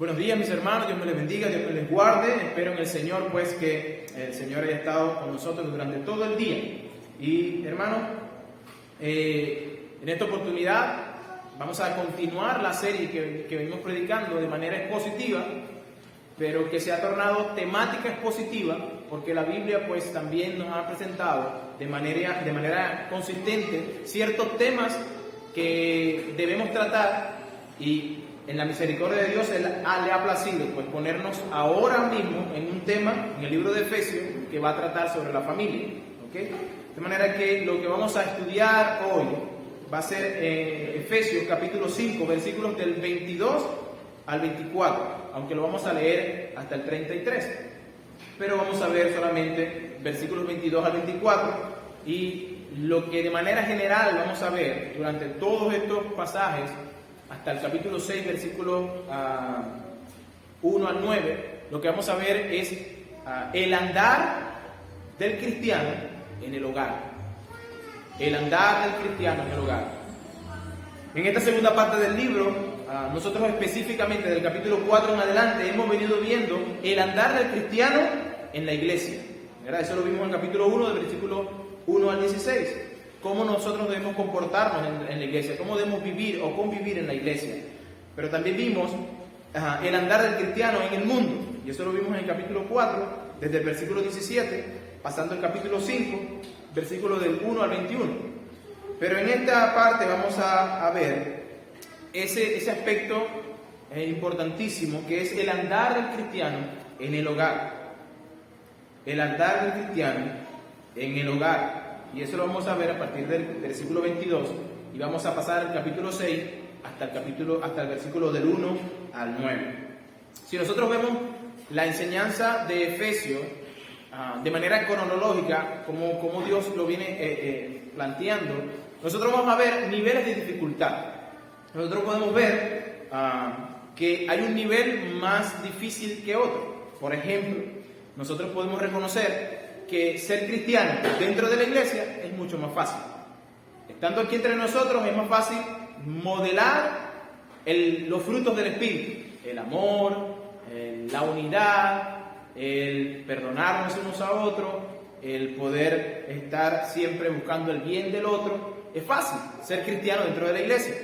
Buenos días, mis hermanos, Dios me les bendiga, Dios me les guarde. Espero en el Señor, pues, que el Señor haya estado con nosotros durante todo el día. Y, hermanos, en esta oportunidad vamos a continuar la serie que venimos predicando de manera expositiva, pero que se ha tornado temática expositiva, porque la Biblia, pues, también nos ha presentado de manera consistente ciertos temas que debemos tratar, y en la misericordia de Dios Él le ha placido, pues, ponernos ahora mismo en un tema en el libro de Efesios que va a tratar sobre la familia, ¿okay? De manera que lo que vamos a estudiar hoy va a ser Efesios capítulo 5, versículos del 22 al 24, aunque lo vamos a leer hasta el 33, pero vamos a ver solamente versículos 22 al 24, y lo que de manera general vamos a ver durante todos estos pasajes hasta el capítulo 6, versículos 1 al 9, lo que vamos a ver es el andar del cristiano en el hogar. El andar del cristiano en el hogar. En esta segunda parte del libro, nosotros específicamente del capítulo 4 en adelante hemos venido viendo el andar del cristiano en la iglesia, ¿verdad? Eso lo vimos en el capítulo 1, del versículo 1 al 16. Cómo nosotros debemos comportarnos en la iglesia, cómo debemos vivir o convivir en la iglesia. Pero también vimos el andar del cristiano en el mundo, y eso lo vimos en el capítulo 4, desde el versículo 17, pasando al capítulo 5, versículo del 1 al 21. Pero en esta parte vamos a ver ese aspecto importantísimo, que es el andar del cristiano en el hogar. El andar del cristiano en el hogar. Y eso lo vamos a ver a partir del versículo 22, y vamos a pasar al capítulo 6 hasta el versículo del 1 al 9. Si nosotros vemos la enseñanza de Efesios de manera cronológica, como Dios lo viene planteando, nosotros vamos a ver niveles de dificultad. Nosotros podemos ver que hay un nivel más difícil que otro. Por ejemplo, nosotros podemos reconocer que ser cristiano dentro de la iglesia es mucho más fácil. Estando aquí entre nosotros es más fácil modelar los frutos del Espíritu: el amor, la unidad, el perdonarnos unos a otros, el poder estar siempre buscando el bien del otro. Es fácil ser cristiano dentro de la iglesia.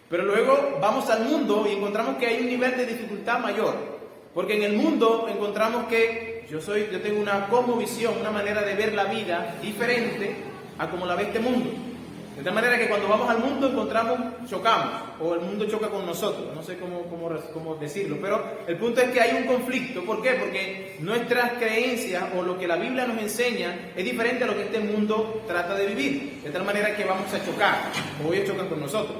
Pero luego vamos al mundo y encontramos que hay un nivel de dificultad mayor, porque en el mundo encontramos que yo tengo una cosmovisión, una manera de ver la vida diferente a como la ve este mundo. De tal manera que cuando vamos al mundo chocamos, o el mundo choca con nosotros. No sé cómo decirlo, pero el punto es que hay un conflicto. ¿Por qué? Porque nuestras creencias o lo que la Biblia nos enseña es diferente a lo que este mundo trata de vivir. De tal manera que vamos a chocar, o ellos chocan con nosotros.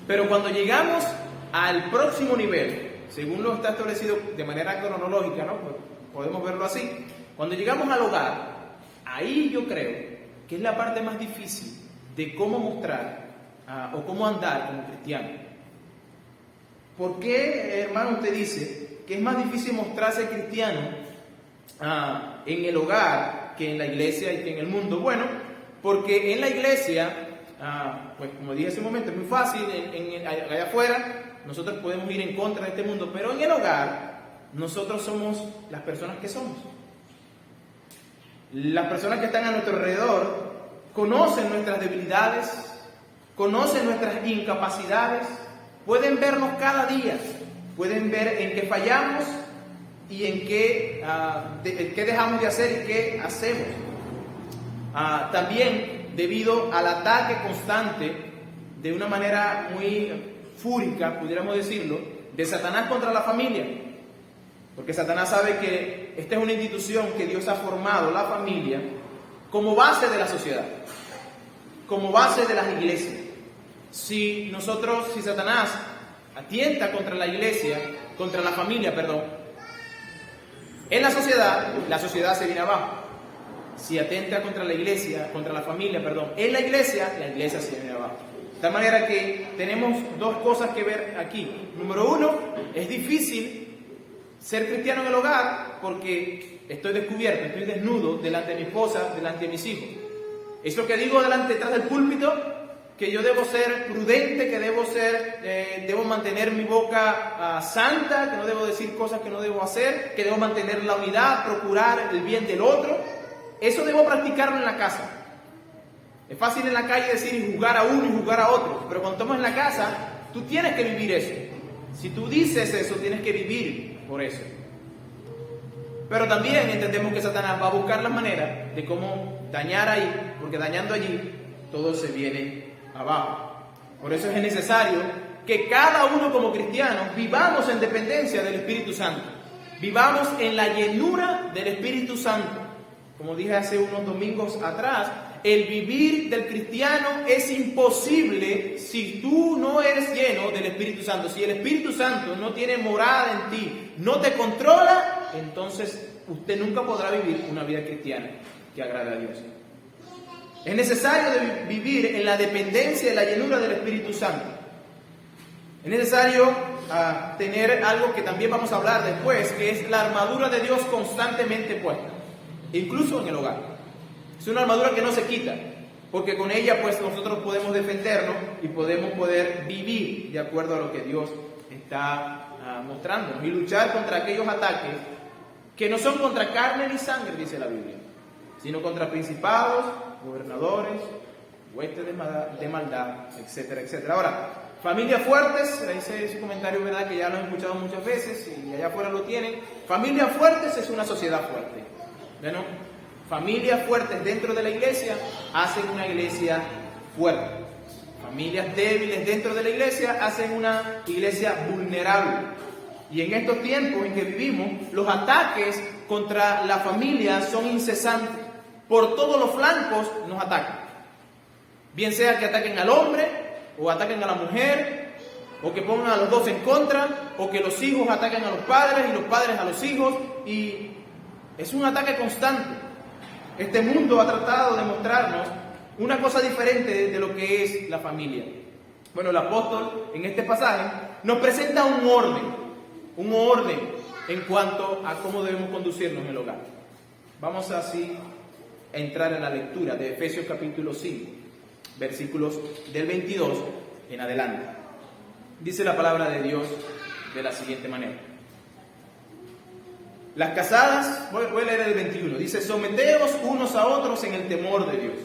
Pero cuando llegamos al próximo nivel, según lo está establecido de manera cronológica, ¿no? Pues podemos verlo así. Cuando llegamos al hogar, ahí yo creo que es la parte más difícil de cómo mostrar o cómo andar como cristiano. ¿Por qué, hermano, usted dice que es más difícil mostrarse cristiano en el hogar que en la iglesia y que en el mundo? Bueno, porque en la iglesia, pues como dije hace un momento, es muy fácil, allá afuera nosotros podemos ir en contra de este mundo, pero en el hogar nosotros somos las personas que somos. Las personas que están a nuestro alrededor conocen nuestras debilidades, conocen nuestras incapacidades, pueden vernos cada día, pueden ver en qué fallamos y en qué dejamos de hacer y qué hacemos. También debido al ataque constante, de una manera muy fúrica, pudiéramos decirlo, de Satanás contra la familia. Porque Satanás sabe que esta es una institución que Dios ha formado, la familia, como base de la sociedad, como base de las iglesias. Si Satanás atienta contra la iglesia, contra la familia, en la sociedad se viene abajo. Si atenta contra la iglesia, contra la familia, en la iglesia se viene abajo. De tal manera que tenemos dos cosas que ver aquí. Número uno, es difícil ser cristiano en el hogar porque estoy descubierto, estoy desnudo delante de mi esposa, delante de mis hijos. Eso que digo detrás del púlpito que yo debo ser prudente, que debo mantener mi boca santa, que no debo decir cosas que no debo hacer, que debo mantener la unidad, procurar el bien del otro. Eso debo practicarlo en la casa. Es fácil en la calle decir y juzgar a uno y juzgar a otro, pero cuando estamos en la casa, tú tienes que vivir eso. Si tú dices eso, tienes que vivir por eso. Pero también entendemos que Satanás va a buscar las maneras de cómo dañar ahí, porque dañando allí, todo se viene abajo. Por eso es necesario que cada uno como cristianos vivamos en dependencia del Espíritu Santo. Vivamos en la llenura del Espíritu Santo. Como dije hace unos domingos atrás, el vivir del cristiano es imposible si tú no eres lleno del Espíritu Santo. Si el Espíritu Santo no tiene morada en ti, no te controla, entonces usted nunca podrá vivir una vida cristiana que agrade a Dios. Es necesario vivir en la dependencia de la llenura del Espíritu Santo. Es necesario tener algo que también vamos a hablar después, que es la armadura de Dios constantemente puesta, incluso en el hogar. Es una armadura que no se quita, porque con ella pues nosotros podemos defendernos y podemos poder vivir de acuerdo a lo que Dios está mostrándonos y luchar contra aquellos ataques que no son contra carne ni sangre, dice la Biblia, sino contra principados, gobernadores, huestes de maldad, etcétera, etcétera. Ahora, familias fuertes, ese comentario, ¿verdad?, que ya lo han escuchado muchas veces y allá afuera lo tienen. Familias fuertes es una sociedad fuerte. ¿No? Familias fuertes dentro de la iglesia hacen una iglesia fuerte. Familias débiles dentro de la iglesia hacen una iglesia vulnerable. Y en estos tiempos en que vivimos, los ataques contra la familia son incesantes. Por todos los flancos nos atacan. Bien sea que ataquen al hombre, o ataquen a la mujer, o que pongan a los dos en contra, o que los hijos ataquen a los padres y los padres a los hijos. Y es un ataque constante. Este mundo ha tratado de mostrarnos una cosa diferente de lo que es la familia. Bueno, el apóstol en este pasaje nos presenta un orden en cuanto a cómo debemos conducirnos en el hogar. Vamos así a entrar en la lectura de Efesios capítulo 5, versículos del 22 en adelante. Dice la palabra de Dios de la siguiente manera. Las casadas, voy a leer el 21, dice: someteos unos a otros en el temor de Dios.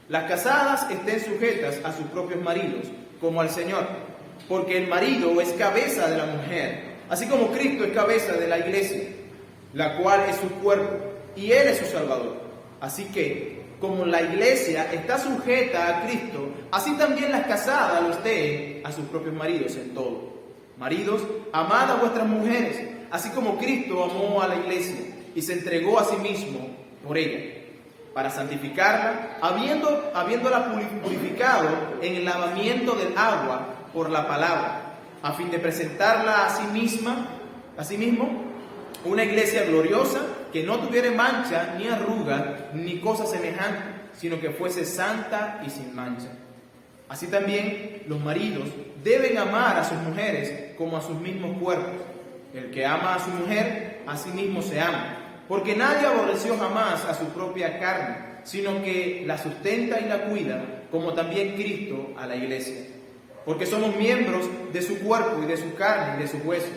Las casadas estén sujetas a sus propios maridos, como al Señor, porque el marido es cabeza de la mujer, así como Cristo es cabeza de la iglesia, la cual es su cuerpo, y Él es su Salvador. Así que, como la iglesia está sujeta a Cristo, así también las casadas lo estén a sus propios maridos en todo. Maridos, amad a vuestras mujeres, así como Cristo amó a la iglesia y se entregó a sí mismo por ella, para santificarla, habiéndola purificado en el lavamiento del agua por la palabra, a fin de presentarla a sí mismo, una iglesia gloriosa, que no tuviera mancha, ni arruga, ni cosa semejante, sino que fuese santa y sin mancha. Así también los maridos deben amar a sus mujeres como a sus mismos cuerpos. El que ama a su mujer, a sí mismo se ama, porque nadie aborreció jamás a su propia carne, sino que la sustenta y la cuida, como también Cristo a la iglesia. Porque somos miembros de su cuerpo y de su carne y de sus huesos.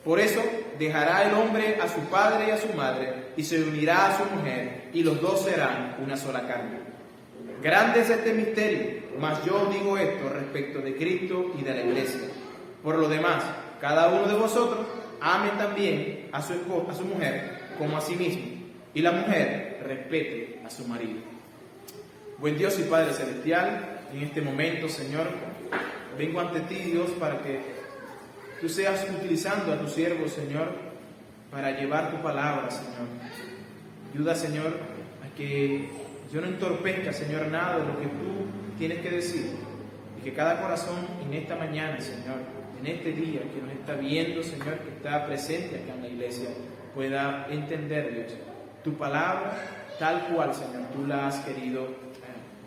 Por eso dejará el hombre a su padre y a su madre, y se unirá a su mujer, y los dos serán una sola carne. Grande es este misterio, mas yo digo esto respecto de Cristo y de la iglesia. Por lo demás, cada uno de vosotros ame también a su mujer como a sí mismo, y la mujer respete a su marido. Buen Dios y Padre Celestial, en este momento, Señor, vengo ante ti, Dios, para que tú seas utilizando a tu siervo, Señor, para llevar tu palabra, Señor. Ayuda, Señor, a que yo no entorpezca, Señor, nada de lo que tú tienes que decir, y que cada corazón en esta mañana, Señor, en este día que nos está viendo, Señor, que está presente acá en la iglesia, pueda entender, Dios, tu palabra tal cual, Señor, tú la has querido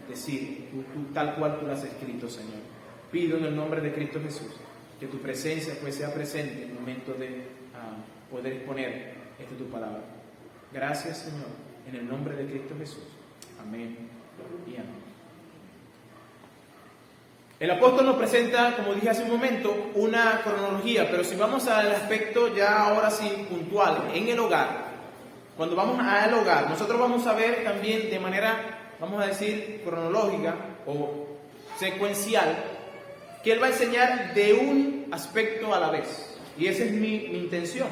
decir, tal cual tú la has escrito, Señor. Pido en el nombre de Cristo Jesús que tu presencia pues sea presente en el momento de poder exponer tu palabra. Gracias, Señor, en el nombre de Cristo Jesús. Amén y amén. El apóstol nos presenta, como dije hace un momento, una cronología, pero si vamos al aspecto ya ahora sí puntual, en el hogar, cuando vamos al hogar, nosotros vamos a ver también de manera, vamos a decir, cronológica o secuencial, que él va a enseñar de un aspecto a la vez. Y esa es mi intención,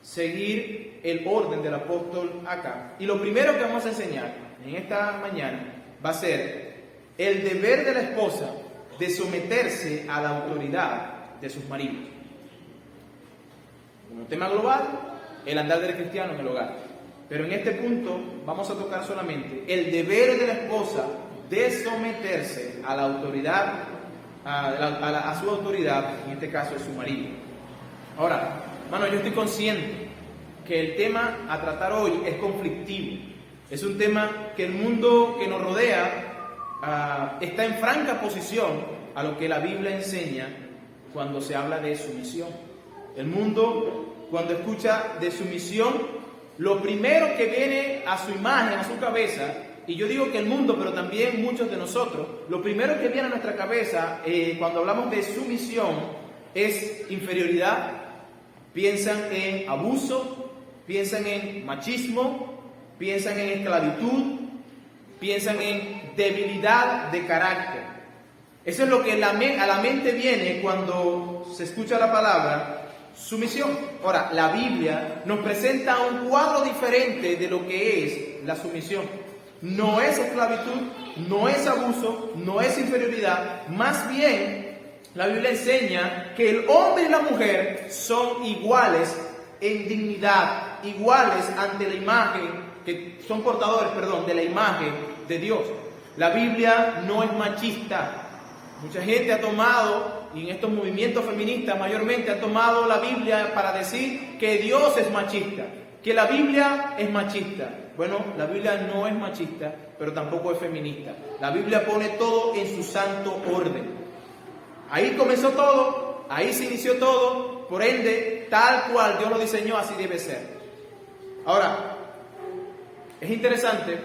seguir el orden del apóstol acá. Y lo primero que vamos a enseñar en esta mañana va a ser el deber de la esposa de someterse a la autoridad de sus maridos. Como tema global, el andar del cristiano en el hogar. Pero en este punto vamos a tocar solamente el deber de la esposa de someterse a la autoridad, a su autoridad, en este caso es su marido. Ahora, hermano, yo estoy consciente que el tema a tratar hoy es conflictivo. Es un tema que el mundo que nos rodea está en franca oposición a lo que la Biblia enseña cuando se habla de sumisión. El mundo, cuando escucha de sumisión, lo primero que viene a su imagen, a su cabeza, y yo digo que el mundo, pero también muchos de nosotros, lo primero que viene a nuestra cabeza cuando hablamos de sumisión es inferioridad. Piensan en abuso, piensan en machismo, piensan en esclavitud, piensan en debilidad de carácter. Eso es lo que a la mente viene cuando se escucha la palabra sumisión. Ahora, la Biblia nos presenta un cuadro diferente de lo que es la sumisión. No es esclavitud, no es abuso, no es inferioridad. Más bien, la Biblia enseña que el hombre y la mujer son iguales en dignidad, iguales ante la imagen, que son portadores, de la imagen de Dios. La Biblia no es machista. Mucha gente ha tomado, y en estos movimientos feministas mayormente, ha tomado la Biblia para decir que Dios es machista, que la Biblia es machista. Bueno, la Biblia no es machista, pero tampoco es feminista. La Biblia pone todo en su santo orden. Ahí comenzó todo, ahí se inició todo, por ende, tal cual Dios lo diseñó, así debe ser. Ahora, es interesante,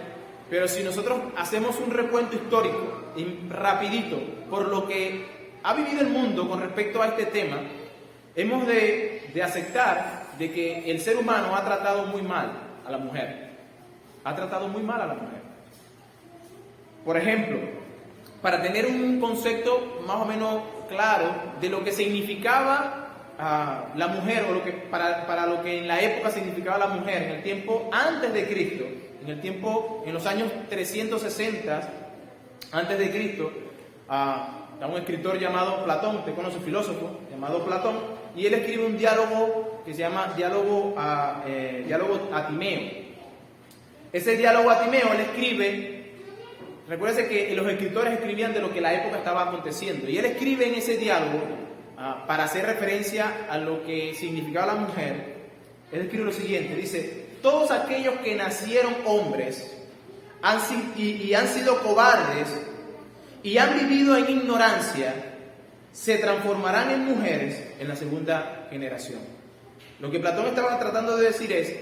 pero si nosotros hacemos un recuento histórico, rapidito, por lo que ha vivido el mundo con respecto a este tema, hemos de aceptar de que el ser humano ha tratado muy mal a la mujer. Ha tratado muy mal a la mujer. Por ejemplo, para tener un concepto más o menos claro de lo que significaba la mujer, o lo que para lo que en la época significaba la mujer, en el tiempo antes de Cristo, en los años 360 antes de Cristo, a un escritor llamado Platón, usted conoce un filósofo llamado Platón, y él escribe un diálogo que se llama diálogo atimeo. Ese diálogo atimeo él escribe, recuérdense que los escritores escribían de lo que la época estaba aconteciendo, y él escribe en ese diálogo, para hacer referencia a lo que significaba la mujer, él escribe lo siguiente, dice: todos aquellos que nacieron hombres han sido cobardes y han vivido en ignorancia, se transformarán en mujeres en la segunda generación. Lo que Platón estaba tratando de decir es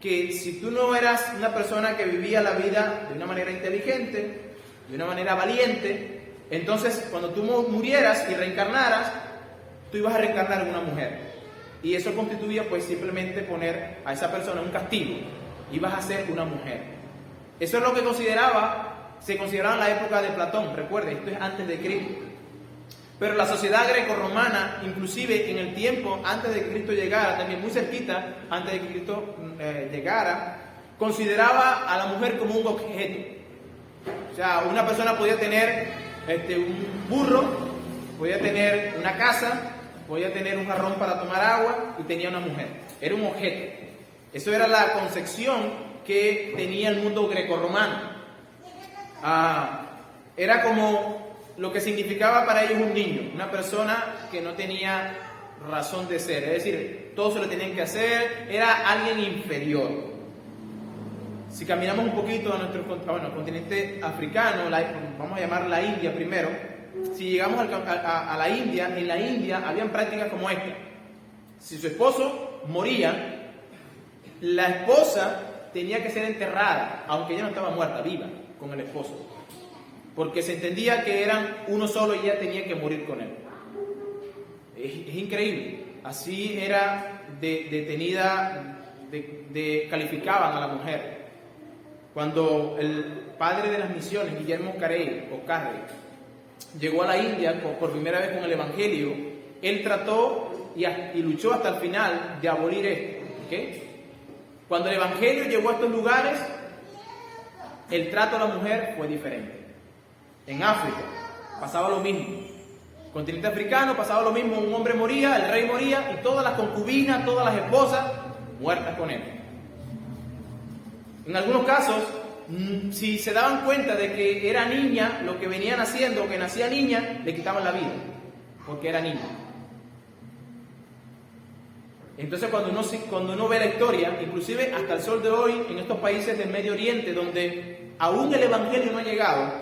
que si tú no eras una persona que vivía la vida de una manera inteligente, de una manera valiente, entonces cuando tú murieras y reencarnaras, tú ibas a reencarnar en una mujer. Y eso constituía pues simplemente poner a esa persona un castigo. Ibas a ser una mujer. Eso es lo que se consideraba en la época de Platón. Recuerde, esto es antes de Cristo. Pero la sociedad grecorromana, inclusive en el tiempo antes de que Cristo llegara, también muy cerquita, antes de que Cristo llegara, consideraba a la mujer como un objeto. O sea, una persona podía tener un burro, podía tener una casa, podía tener un jarrón para tomar agua y tenía una mujer. Era un objeto. Eso era la concepción que tenía el mundo grecorromano. Era como lo que significaba para ellos un niño, una persona que no tenía razón de ser, es decir, todo se lo tenían que hacer, era alguien inferior. Si caminamos un poquito a nuestro continente africano, vamos a llamar la India primero, si llegamos a la India, en la India habían prácticas como esta. Si su esposo moría, la esposa tenía que ser enterrada, aunque ella no estaba muerta, viva, con el esposo. porque se entendía que eran uno solo y ella tenía que morir con él. Es increíble. Así era detenida, calificaban a la mujer. Cuando el padre de las misiones, Guillermo Carey, llegó a la India por primera vez con el Evangelio, él trató y luchó hasta el final de abolir esto. ¿Okay? Cuando el Evangelio llegó a estos lugares, el trato a la mujer fue diferente. En África pasaba lo mismo. Continente africano pasaba lo mismo, un hombre moría, el rey moría y todas las concubinas, todas las esposas muertas con él. En algunos casos, si se daban cuenta de que era niña, lo que venían haciendo, que nacía niña, le quitaban la vida, porque era niña. Entonces cuando uno ve la historia, inclusive hasta el sol de hoy, en estos países del Medio Oriente, donde aún el Evangelio no ha llegado,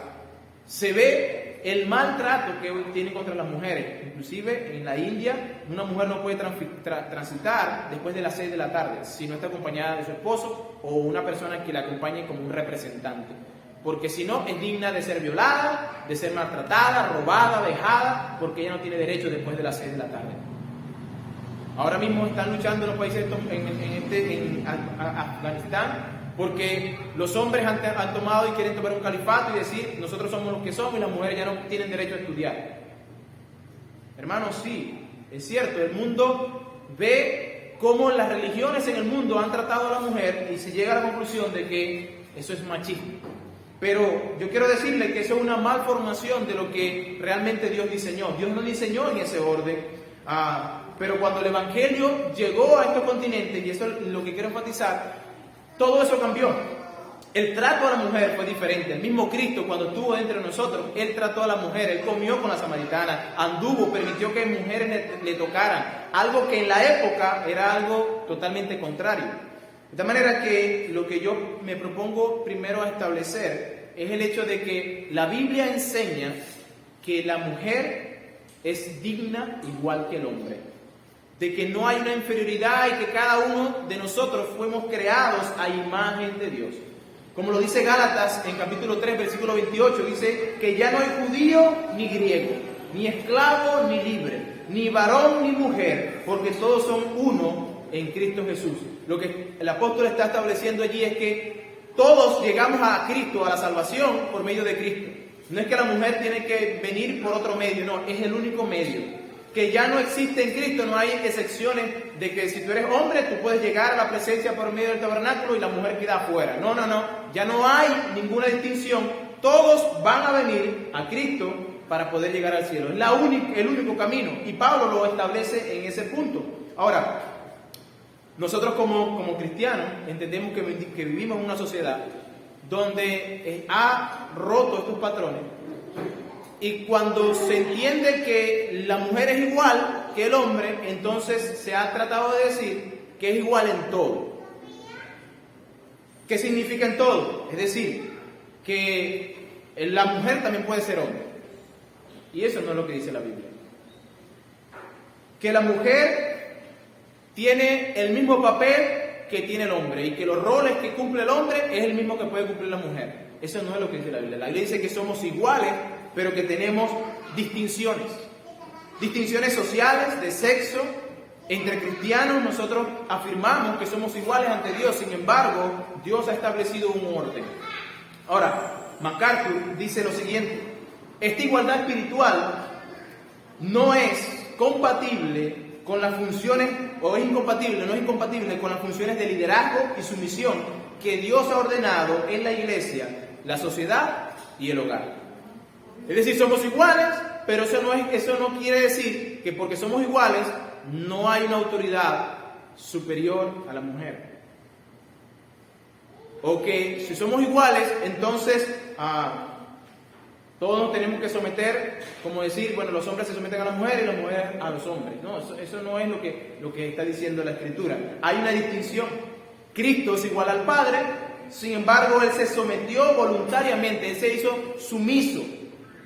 se ve el maltrato que hoy tiene contra las mujeres. Inclusive en la India, una mujer no puede transitar después de las 6 de la tarde si no está acompañada de su esposo o una persona que la acompañe como un representante. Porque si no, es digna de ser violada, de ser maltratada, robada, vejada, porque ella no tiene derecho después de las 6 de la tarde. Ahora mismo están luchando los países en Afganistán, porque los hombres han tomado y quieren tomar un califato y decir, nosotros somos los que somos y las mujeres ya no tienen derecho a estudiar. Hermanos, sí, es cierto, el mundo ve cómo las religiones en el mundo han tratado a la mujer y se llega a la conclusión de que eso es machismo. Pero yo quiero decirle que eso es una malformación de lo que realmente Dios diseñó. Dios no diseñó en ese orden. Pero cuando el Evangelio llegó a estos continentes, y eso es lo que quiero enfatizar, todo eso cambió. El trato a la mujer fue diferente. El mismo Cristo, cuando estuvo entre nosotros, Él trató a la mujer, Él comió con la samaritana, anduvo, permitió que mujeres le tocaran, algo que en la época era algo totalmente contrario. De tal manera que lo que yo me propongo primero a establecer es el hecho de que la Biblia enseña que la mujer es digna igual que el hombre, de que no hay una inferioridad y que cada uno de nosotros fuimos creados a imagen de Dios. Como lo dice Gálatas en capítulo 3, versículo 28, dice que ya no hay judío ni griego, ni esclavo ni libre, ni varón ni mujer, porque todos son uno en Cristo Jesús. Lo que el apóstol está estableciendo allí es que todos llegamos a Cristo, a la salvación, por medio de Cristo. No es que la mujer tiene que venir por otro medio, no, es el único medio. Que ya no existe en Cristo, no hay excepciones de que si tú eres hombre, tú puedes llegar a la presencia por medio del tabernáculo y la mujer queda afuera. No, ya no hay ninguna distinción. Todos van a venir a Cristo para poder llegar al cielo. Es el único camino, y Pablo lo establece en ese punto. Ahora, nosotros como cristianos entendemos que vivimos en una sociedad donde ha roto estos patrones. Y cuando se entiende que la mujer es igual que el hombre, entonces se ha tratado de decir que es igual en todo. ¿Qué significa en todo? Es decir, que la mujer también puede ser hombre. Y eso no es lo que dice la Biblia. Que la mujer tiene el mismo papel que tiene el hombre y que los roles que cumple el hombre es el mismo que puede cumplir la mujer. Eso no es lo que dice la Biblia. La Biblia dice que somos iguales, pero que tenemos distinciones sociales, de sexo. Entre cristianos nosotros afirmamos que somos iguales ante Dios, sin embargo, Dios ha establecido un orden. Ahora, MacArthur dice lo siguiente: esta igualdad espiritual no es compatible con las funciones, no es incompatible con las funciones de liderazgo y sumisión que Dios ha ordenado en la iglesia, la sociedad y el hogar. Es decir, somos iguales, pero eso no quiere decir que porque somos iguales no hay una autoridad superior a la mujer. O que si somos iguales, entonces todos nos tenemos que someter, como decir, bueno, los hombres se someten a las mujeres y las mujeres a los hombres. No, eso no es lo que está diciendo la Escritura. Hay una distinción. Cristo es igual al Padre, sin embargo, Él se sometió voluntariamente, Él se hizo sumiso.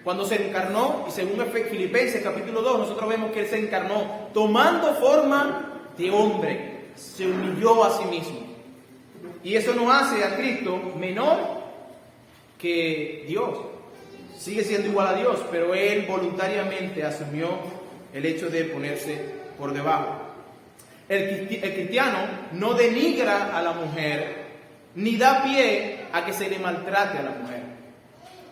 Cuando se encarnó, y según Filipenses capítulo 2, nosotros vemos que Él se encarnó tomando forma de hombre, se humilló a sí mismo. Y eso no hace a Cristo menor que Dios, sigue siendo igual a Dios, pero él voluntariamente asumió el hecho de ponerse por debajo. El cristiano no denigra a la mujer ni da pie a que se le maltrate a la mujer.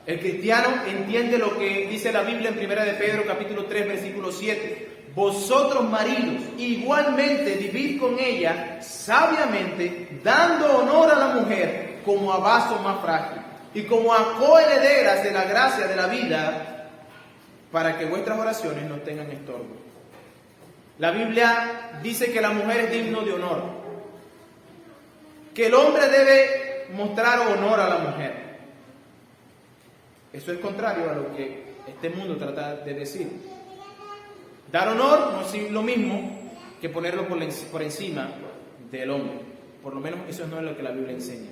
El cristiano entiende lo que dice la Biblia en 1 de Pedro capítulo 3 versículo 7. Vosotros maridos igualmente vivid con ella sabiamente, dando honor a la mujer como a vaso más frágil y como a coherederas de la gracia de la vida, para que vuestras oraciones no tengan estorbo. La Biblia dice que la mujer es digno de honor, que el hombre debe mostrar honor a la mujer. Eso es contrario a lo que este mundo trata de decir. Dar honor no es lo mismo que ponerlo por encima del hombre. Por lo menos eso no es lo que la Biblia enseña.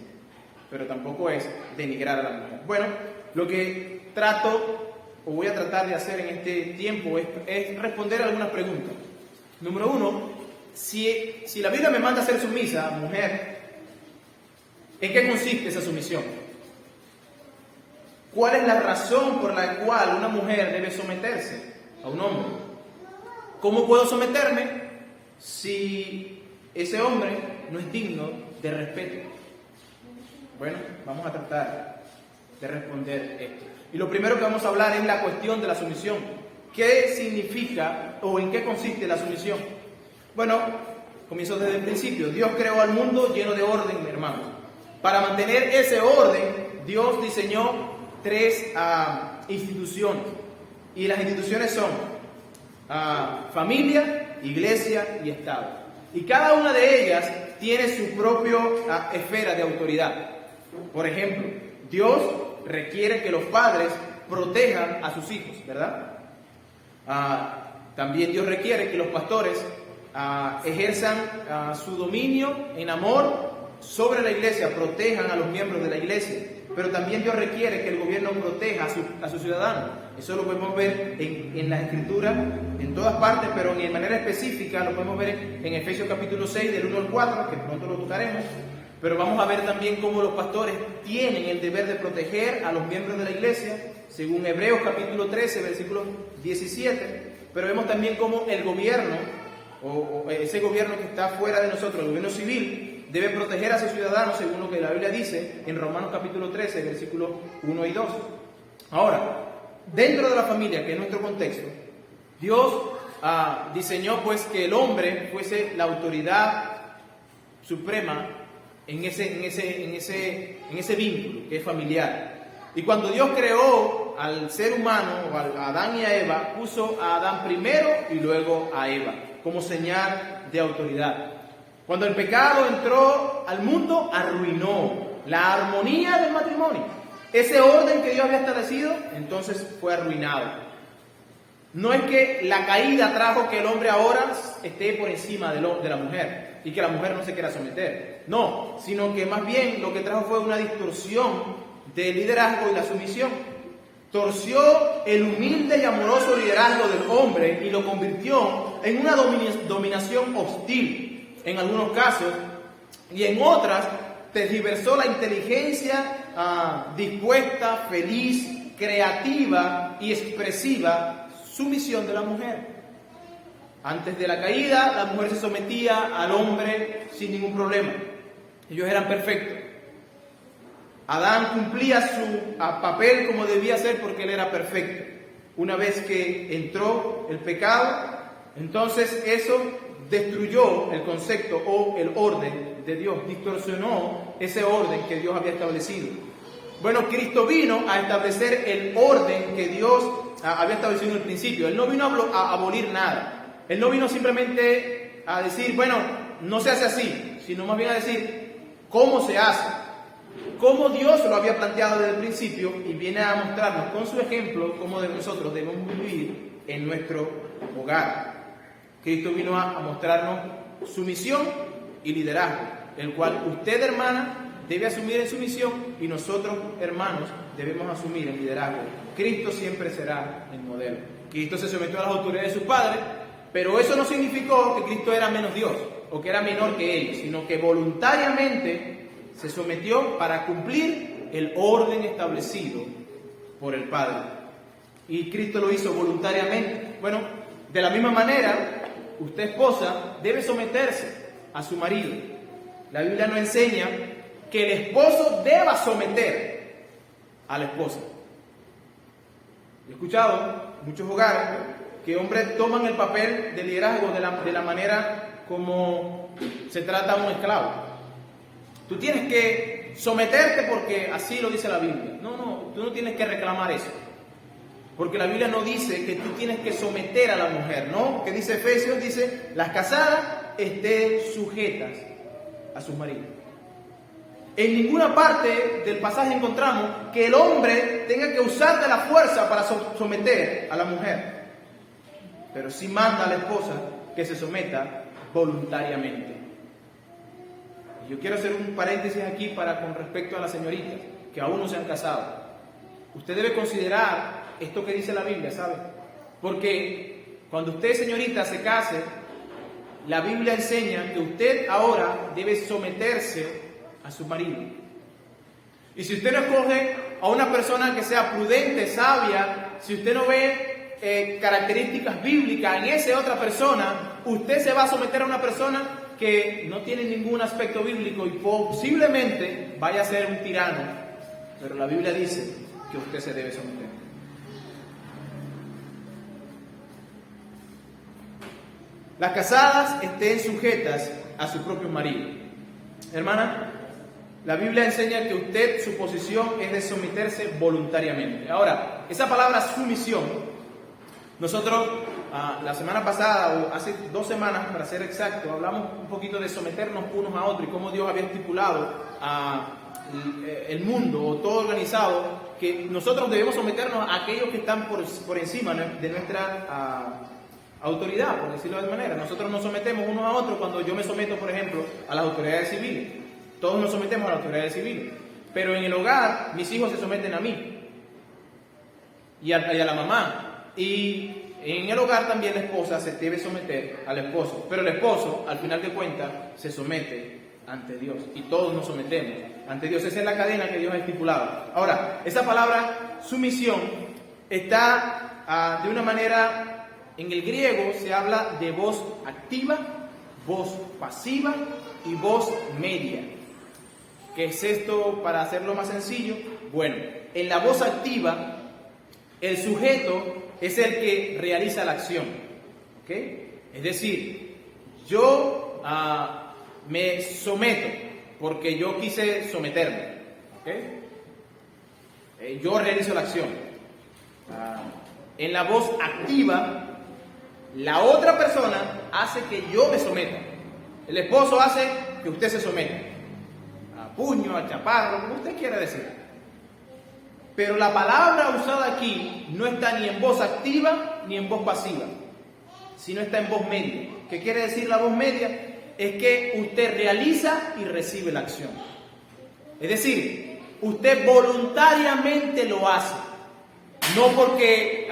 Pero tampoco es denigrar a la mujer. Bueno, lo que voy a tratar de hacer en este tiempo es responder a algunas preguntas. Número uno, si la Biblia me manda a ser sumisa, mujer, ¿en qué consiste esa sumisión? ¿Cuál es la razón por la cual una mujer debe someterse a un hombre? ¿Cómo puedo someterme si ese hombre no es digno de respeto? Bueno, vamos a tratar de responder esto. Y lo primero que vamos a hablar es la cuestión de la sumisión. ¿Qué significa o en qué consiste la sumisión? Bueno, comienzo desde el principio. Dios creó al mundo lleno de orden, hermanos. Para mantener ese orden, Dios diseñó tres instituciones. Y las instituciones son familia, iglesia y Estado. Y cada una de ellas tiene su propia esfera de autoridad. Por ejemplo, Dios requiere que los padres protejan a sus hijos, ¿verdad? También Dios requiere que los pastores ejerzan su dominio en amor sobre la iglesia, protejan a los miembros de la iglesia. Pero también Dios requiere que el gobierno proteja a sus ciudadanos. Eso lo podemos ver en las Escrituras, en todas partes, pero de manera específica lo podemos ver en Efesios capítulo 6, del 1 al 4, que pronto lo tocaremos. Pero vamos a ver también cómo los pastores tienen el deber de proteger a los miembros de la iglesia, según Hebreos capítulo 13, versículo 17. Pero vemos también cómo el gobierno, o ese gobierno que está fuera de nosotros, el gobierno civil, debe proteger a sus ciudadanos, según lo que la Biblia dice en Romanos capítulo 13, versículos 1 y 2. Ahora, dentro de la familia, que es nuestro contexto, Dios diseñó pues que el hombre fuese la autoridad suprema en ese vínculo que es familiar. Y cuando Dios creó al ser humano, o a Adán y a Eva, puso a Adán primero y luego a Eva, como señal de autoridad. Cuando el pecado entró al mundo, arruinó la armonía del matrimonio. Ese orden que Dios había establecido, entonces fue arruinado. No es que la caída trajo que el hombre ahora esté por encima de la mujer y que la mujer no se quiera someter. No, sino que más bien lo que trajo fue una distorsión del liderazgo y la sumisión. Torció el humilde y amoroso liderazgo del hombre y lo convirtió en una dominación hostil en algunos casos, y en otras tergiversó la inteligencia dispuesta, feliz, creativa y expresiva sumisión de la mujer. Antes de la caída, la mujer se sometía al hombre sin ningún problema. Ellos eran perfectos. Adán cumplía su papel como debía ser porque él era perfecto. Una vez que entró el pecado, entonces eso destruyó el concepto o el orden de Dios, distorsionó ese orden que Dios había establecido. Bueno, Cristo vino a establecer el orden que Dios había establecido en el principio. Él no vino a abolir nada. Él no vino simplemente a decir, bueno, no se hace así, sino más bien a decir cómo se hace, cómo Dios lo había planteado desde el principio, y viene a mostrarnos con su ejemplo cómo nosotros debemos vivir en nuestro hogar. Cristo vino a mostrarnos su misión y liderazgo, el cual usted, hermana, debe asumir en su misión y nosotros, hermanos, debemos asumir el liderazgo. Cristo siempre será el modelo. Cristo se sometió a las autoridades de sus padres, pero eso no significó que Cristo era menos Dios o que era menor que ellos, sino que voluntariamente se sometió para cumplir el orden establecido por el Padre. Y Cristo lo hizo voluntariamente. Bueno, de la misma manera, usted, esposa, debe someterse a su marido. La Biblia nos enseña que el esposo deba someter a la esposa. He escuchado en muchos hogares que hombres toman el papel de liderazgo de la manera como se trata a un esclavo. Tú tienes que someterte porque así lo dice la Biblia. No, tú no tienes que reclamar eso. Porque la Biblia no dice que tú tienes que someter a la mujer, ¿no? Que dice Efesios, dice, las casadas estén sujetas a sus maridos. En ninguna parte del pasaje encontramos que el hombre tenga que usar de la fuerza para someter a la mujer. Pero sí manda a la esposa que se someta voluntariamente. Y yo quiero hacer un paréntesis aquí con respecto a las señoritas que aún no se han casado. Usted debe considerar esto que dice la Biblia, ¿sabe? Porque cuando usted, señorita, se case, la Biblia enseña que usted ahora debe someterse a su marido. Y si usted no escoge a una persona que sea prudente, sabia, si usted no ve características bíblicas en esa otra persona, usted se va a someter a una persona que no tiene ningún aspecto bíblico y posiblemente vaya a ser un tirano. Pero la Biblia dice que usted se debe someter. Las casadas estén sujetas a su propio marido. Hermana, la Biblia enseña que usted, su posición es de someterse voluntariamente. Ahora, esa palabra sumisión, nosotros la semana pasada, o hace 2 semanas para ser exacto, hablamos un poquito de someternos unos a otros y cómo Dios había estipulado el mundo o todo organizado, que nosotros debemos someternos a aquellos que están por encima de nuestra autoridad, por decirlo de manera. Nosotros nos sometemos unos a otros cuando yo me someto, por ejemplo, a las autoridades civiles. Todos nos sometemos a las autoridades civiles. Pero en el hogar, mis hijos se someten a mí y a la mamá. Y en el hogar también la esposa se debe someter al esposo. Pero el esposo, al final de cuentas, se somete ante Dios. Y todos nos sometemos ante Dios. Esa es la cadena que Dios ha estipulado. Ahora, esa palabra sumisión está de una manera... En el griego se habla de voz activa, voz pasiva y voz media. ¿Qué es esto para hacerlo más sencillo? Bueno, en la voz activa, el sujeto es el que realiza la acción. ¿Ok? Es decir, yo me someto porque yo quise someterme. ¿Ok? Yo realizo la acción. En la voz activa, la otra persona hace que yo me someta. El esposo hace que usted se someta. A puño, a chaparro, como usted quiera decir. Pero la palabra usada aquí no está ni en voz activa ni en voz pasiva, sino está en voz media. ¿Qué quiere decir la voz media? Es que usted realiza y recibe la acción. Es decir, usted voluntariamente lo hace. No porque...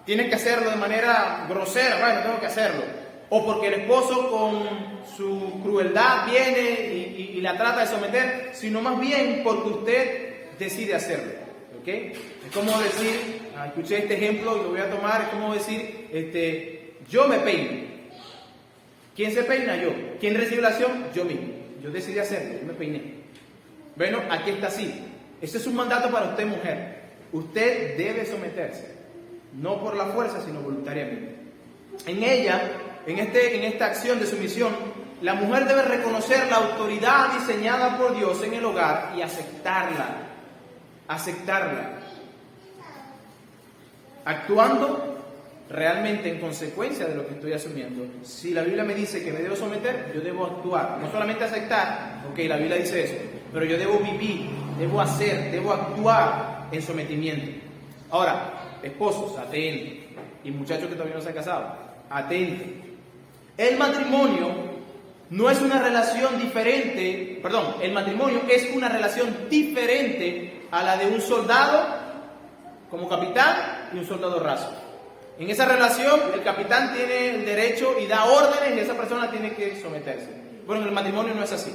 tienes que hacerlo de manera grosera, bueno, tengo que hacerlo. O porque el esposo con su crueldad viene y la trata de someter, sino más bien porque usted decide hacerlo. ¿Ok? Es como decir, escuché este ejemplo y lo voy a tomar, es como decir, yo me peino. ¿Quién se peina? Yo. ¿Quién recibe la acción? Yo mismo. Yo decidí hacerlo, yo me peiné. Bueno, aquí está así. Este es un mandato para usted, mujer. Usted debe someterse. No por la fuerza, sino voluntariamente. En ella, en esta acción de sumisión, la mujer debe reconocer la autoridad diseñada por Dios en el hogar y aceptarla. Actuando realmente en consecuencia de lo que estoy asumiendo. Si la Biblia me dice que me debo someter, yo debo actuar. No solamente aceptar, ok, la Biblia dice eso, pero yo debo vivir, debo hacer, debo actuar en sometimiento. Ahora, esposos, atentos, y muchachos que todavía no se han casado, atentos. El matrimonio no es una relación diferente, el matrimonio es una relación diferente a la de un soldado como capitán y un soldado raso. En esa relación, el capitán tiene el derecho y da órdenes y esa persona tiene que someterse. Bueno, en el matrimonio no es así.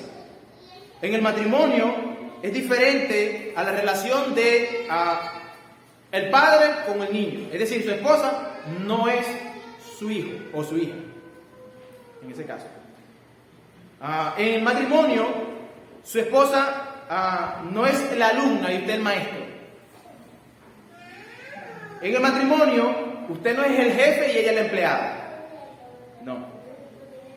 En el matrimonio es diferente a la relación de El padre con el niño. Es decir, su esposa no es su hijo o su hija. En ese caso. En el matrimonio, su esposa no es la alumna y usted el maestro. En el matrimonio, usted no es el jefe y ella la empleada. No.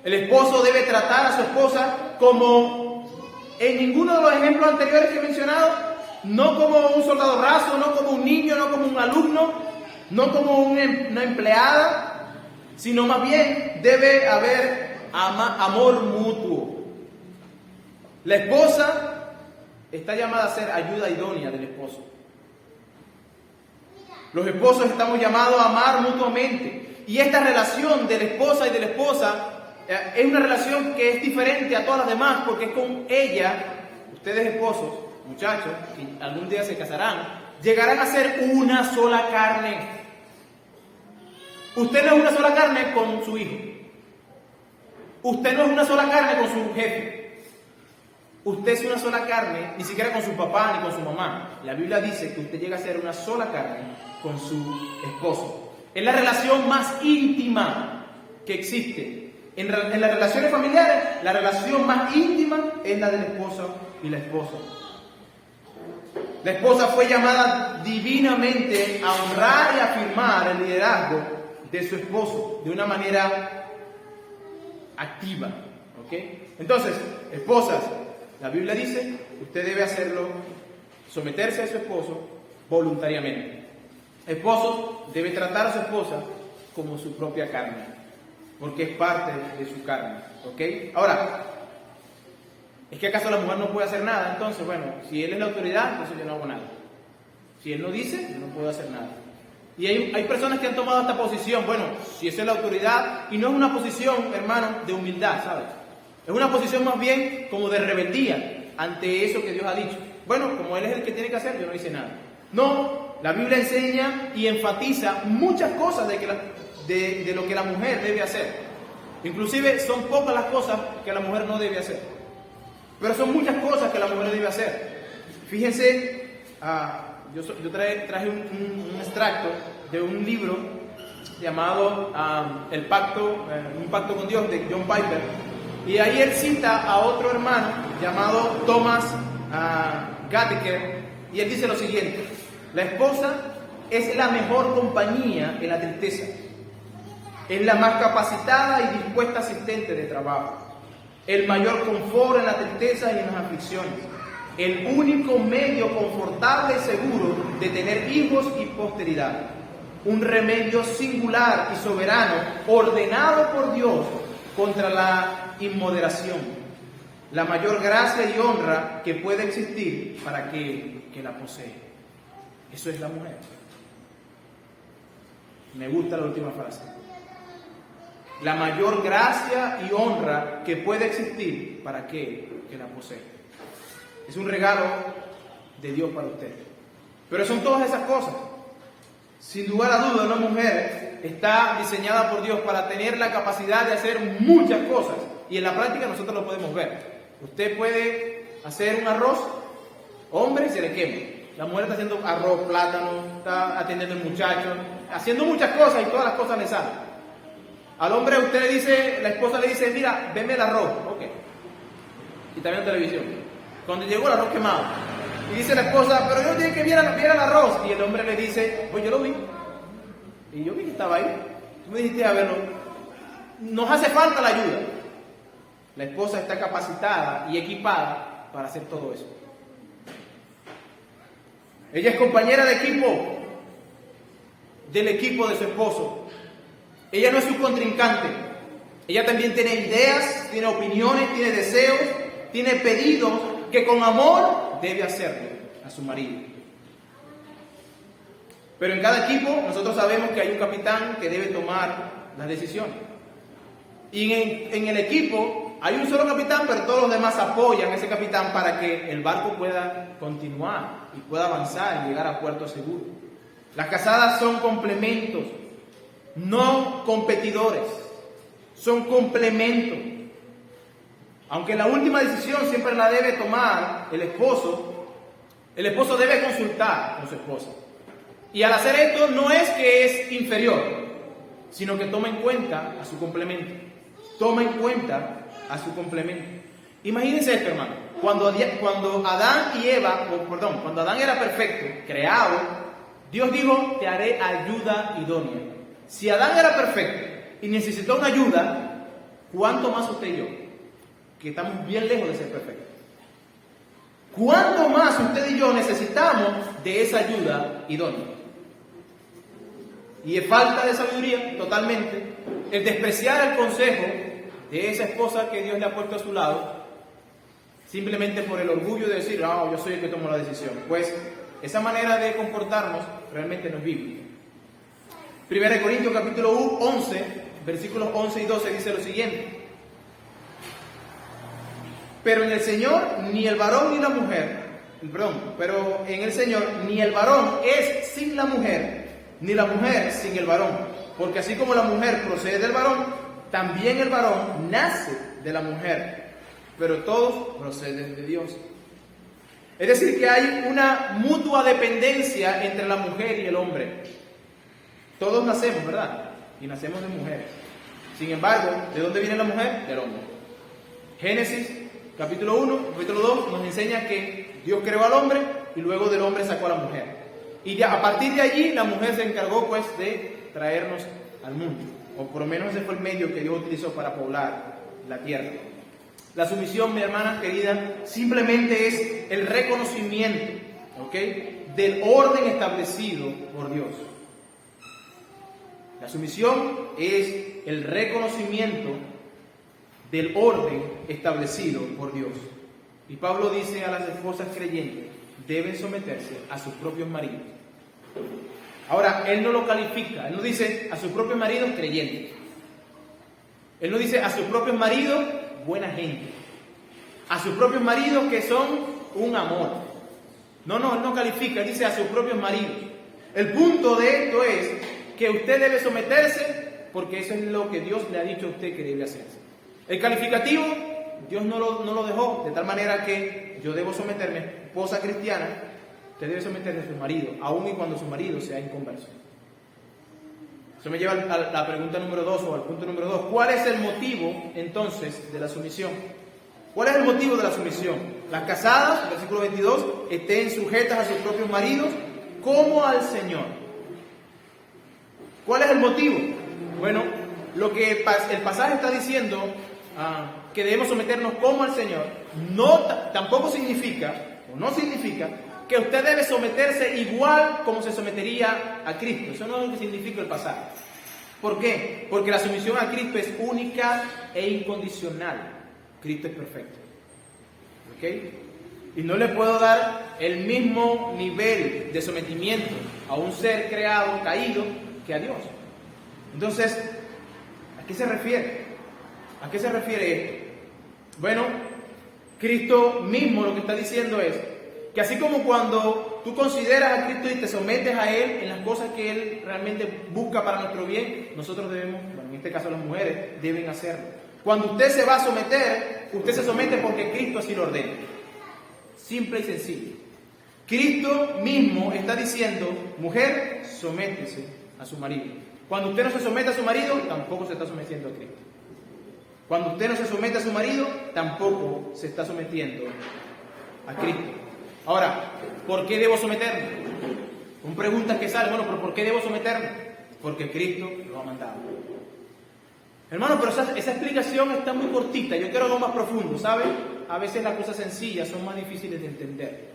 El esposo debe tratar a su esposa como en ninguno de los ejemplos anteriores que he mencionado. No como un soldado raso, no como un niño, no como un alumno, no como una empleada, sino más bien debe haber amor mutuo. La esposa está llamada a ser ayuda idónea del esposo. Los esposos estamos llamados a amar mutuamente. Y esta relación de la esposa y de la esposa es una relación que es diferente a todas las demás, porque es con ella, ustedes esposos, muchachos, que algún día se casarán, llegarán a ser una sola carne. Usted no es una sola carne con su hijo. Usted no es una sola carne con su jefe. Usted es una sola carne, ni siquiera con su papá ni con su mamá. La Biblia dice que usted llega a ser una sola carne con su esposo. Es la relación más íntima que existe. En las relaciones familiares, la relación más íntima es la del esposo y la esposa. La esposa fue llamada divinamente a honrar y afirmar el liderazgo de su esposo de una manera activa. ¿Ok? Entonces, esposas, la Biblia dice, usted debe hacerlo, someterse a su esposo voluntariamente. Esposo debe tratar a su esposa como su propia carne, porque es parte de su carne. ¿Ok? Ahora, ¿es que acaso la mujer no puede hacer nada? Entonces, bueno, si él es la autoridad, entonces yo no hago nada. Si él no dice, yo no puedo hacer nada. Y hay personas que han tomado esta posición. Bueno, si esa es la autoridad, y no es una posición, hermano, de humildad, ¿sabes? Es una posición más bien como de rebeldía ante eso que Dios ha dicho. Bueno, como él es el que tiene que hacer, yo no hice nada. No, la Biblia enseña y enfatiza muchas cosas de lo que la mujer debe hacer. Inclusive son pocas las cosas que la mujer no debe hacer. Pero son muchas cosas que la mujer debe hacer. Fíjense, yo traje un extracto de un libro llamado Un pacto con Dios, de John Piper. Y ahí él cita a otro hermano llamado Thomas Gattaker. Y él dice lo siguiente: la esposa es la mejor compañía en la tristeza. Es la más capacitada y dispuesta asistente de trabajo. El mayor confort en la tristeza y en las aflicciones. El único medio confortable y seguro de tener hijos y posteridad. Un remedio singular y soberano, ordenado por Dios contra la inmoderación. La mayor gracia y honra que puede existir para aquel que la posee. Eso es la mujer. Me gusta la última frase. La mayor gracia y honra que puede existir para aquel que la posee. Es un regalo de Dios para usted. Pero son todas esas cosas. Sin lugar a duda, una mujer está diseñada por Dios para tener la capacidad de hacer muchas cosas. Y en la práctica nosotros lo podemos ver. Usted puede hacer un arroz, hombre, y se le quema. La mujer está haciendo arroz, plátano, está atendiendo al muchacho, haciendo muchas cosas y todas las cosas le salen. Al hombre usted le dice, la esposa le dice, mira, veme el arroz. Ok. Y está viendo televisión. Cuando llegó el arroz quemado. Y dice la esposa, pero yo no tiene que ver el arroz. Y el hombre le dice, pues yo lo vi. Y yo vi que estaba ahí. Tú me dijiste a verlo. Nos hace falta la ayuda. La esposa está capacitada y equipada para hacer todo eso. Ella es compañera de equipo del equipo de su esposo. Ella no es su contrincante. Ella también tiene ideas, tiene opiniones, tiene deseos, tiene pedidos que con amor debe hacerle a su marido. Pero en cada equipo nosotros sabemos que hay un capitán que debe tomar las decisiones. Y en el equipo hay un solo capitán, pero todos los demás apoyan a ese capitán para que el barco pueda continuar y pueda avanzar y llegar a puerto seguro. Las casadas son complementos, no competidores, son complementos. Aunque la última decisión siempre la debe tomar el esposo debe consultar con su esposa. Y al hacer esto no es que es inferior, sino que toma en cuenta a su complemento. Toma en cuenta a su complemento. Imagínense esto, hermano. Cuando Adán era perfecto, creado, Dios dijo, te haré ayuda idónea. Si Adán era perfecto y necesitó una ayuda, ¿cuánto más usted y yo? Que estamos bien lejos de ser perfectos. ¿Cuánto más usted y yo necesitamos de esa ayuda idónea? Y es falta de sabiduría, totalmente, el despreciar el consejo de esa esposa que Dios le ha puesto a su lado, simplemente por el orgullo de decir, yo soy el que tomo la decisión. Pues esa manera de comportarnos realmente no es bíblica. 1 Corintios capítulo 11, versículos 11 y 12 dice lo siguiente. Pero en el Señor ni el varón ni la mujer, pero en el Señor ni el varón es sin la mujer, ni la mujer sin el varón. Porque así como la mujer procede del varón, también el varón nace de la mujer. Pero todos proceden de Dios. Es decir, que hay una mutua dependencia entre la mujer y el hombre. Todos nacemos, ¿verdad? Y nacemos de mujeres. Sin embargo, ¿de dónde viene la mujer? Del hombre. Génesis capítulo 1, capítulo 2 nos enseña que Dios creó al hombre y luego del hombre sacó a la mujer. Y ya, a partir de allí la mujer se encargó pues de traernos al mundo. O por lo menos ese fue el medio que Dios utilizó para poblar la tierra. La sumisión, mi hermana querida, simplemente es el reconocimiento, ¿ok?, del orden establecido por Dios. La sumisión es el reconocimiento del orden establecido por Dios. Y Pablo dice a las esposas creyentes, deben someterse a sus propios maridos. Ahora, él no lo califica, él no dice a sus propios maridos creyentes. Él no dice a sus propios maridos buena gente. A sus propios maridos que son un amor. No, él no califica, él dice a sus propios maridos. El punto de esto es que usted debe someterse porque eso es lo que Dios le ha dicho a usted que debe hacerse. El calificativo, Dios no lo dejó, de tal manera que yo debo someterme, esposa cristiana, usted debe someterse a su marido, aun y cuando su marido sea inconverso. Eso me lleva a la pregunta número 2 o al punto número 2. ¿Cuál es el motivo entonces de la sumisión? ¿Cuál es el motivo de la sumisión? Las casadas, versículo 22, estén sujetas a sus propios maridos como al Señor. ¿Cuál es el motivo? Bueno, lo que el pasaje está diciendo, que debemos someternos como al Señor, tampoco significa, o no significa, que usted debe someterse igual como se sometería a Cristo. Eso no es lo que significa el pasaje. ¿Por qué? Porque la sumisión a Cristo es única e incondicional. Cristo es perfecto. ¿Ok? Y no le puedo dar el mismo nivel de sometimiento a un ser creado, caído, que a Dios. Entonces, ¿a qué se refiere? ¿A qué se refiere esto? Bueno, Cristo mismo lo que está diciendo es que así como cuando tú consideras a Cristo y te sometes a Él en las cosas que Él realmente busca para nuestro bien, nosotros debemos, en este caso las mujeres, deben hacerlo. Cuando usted se va a someter, usted se somete porque Cristo así lo ordena. Simple y sencillo. Cristo mismo está diciendo, mujer, sométese a su marido. Cuando usted no se somete a su marido, tampoco se está sometiendo a Cristo. Cuando usted no se somete a su marido, tampoco se está sometiendo a Cristo. Ahora, ¿por qué debo someterme? Son preguntas que salen, pero ¿por qué debo someterme? Porque Cristo lo ha mandado. Hermano, pero esa explicación está muy cortita, yo quiero algo más profundo, ¿sabe? A veces las cosas sencillas son más difíciles de entender.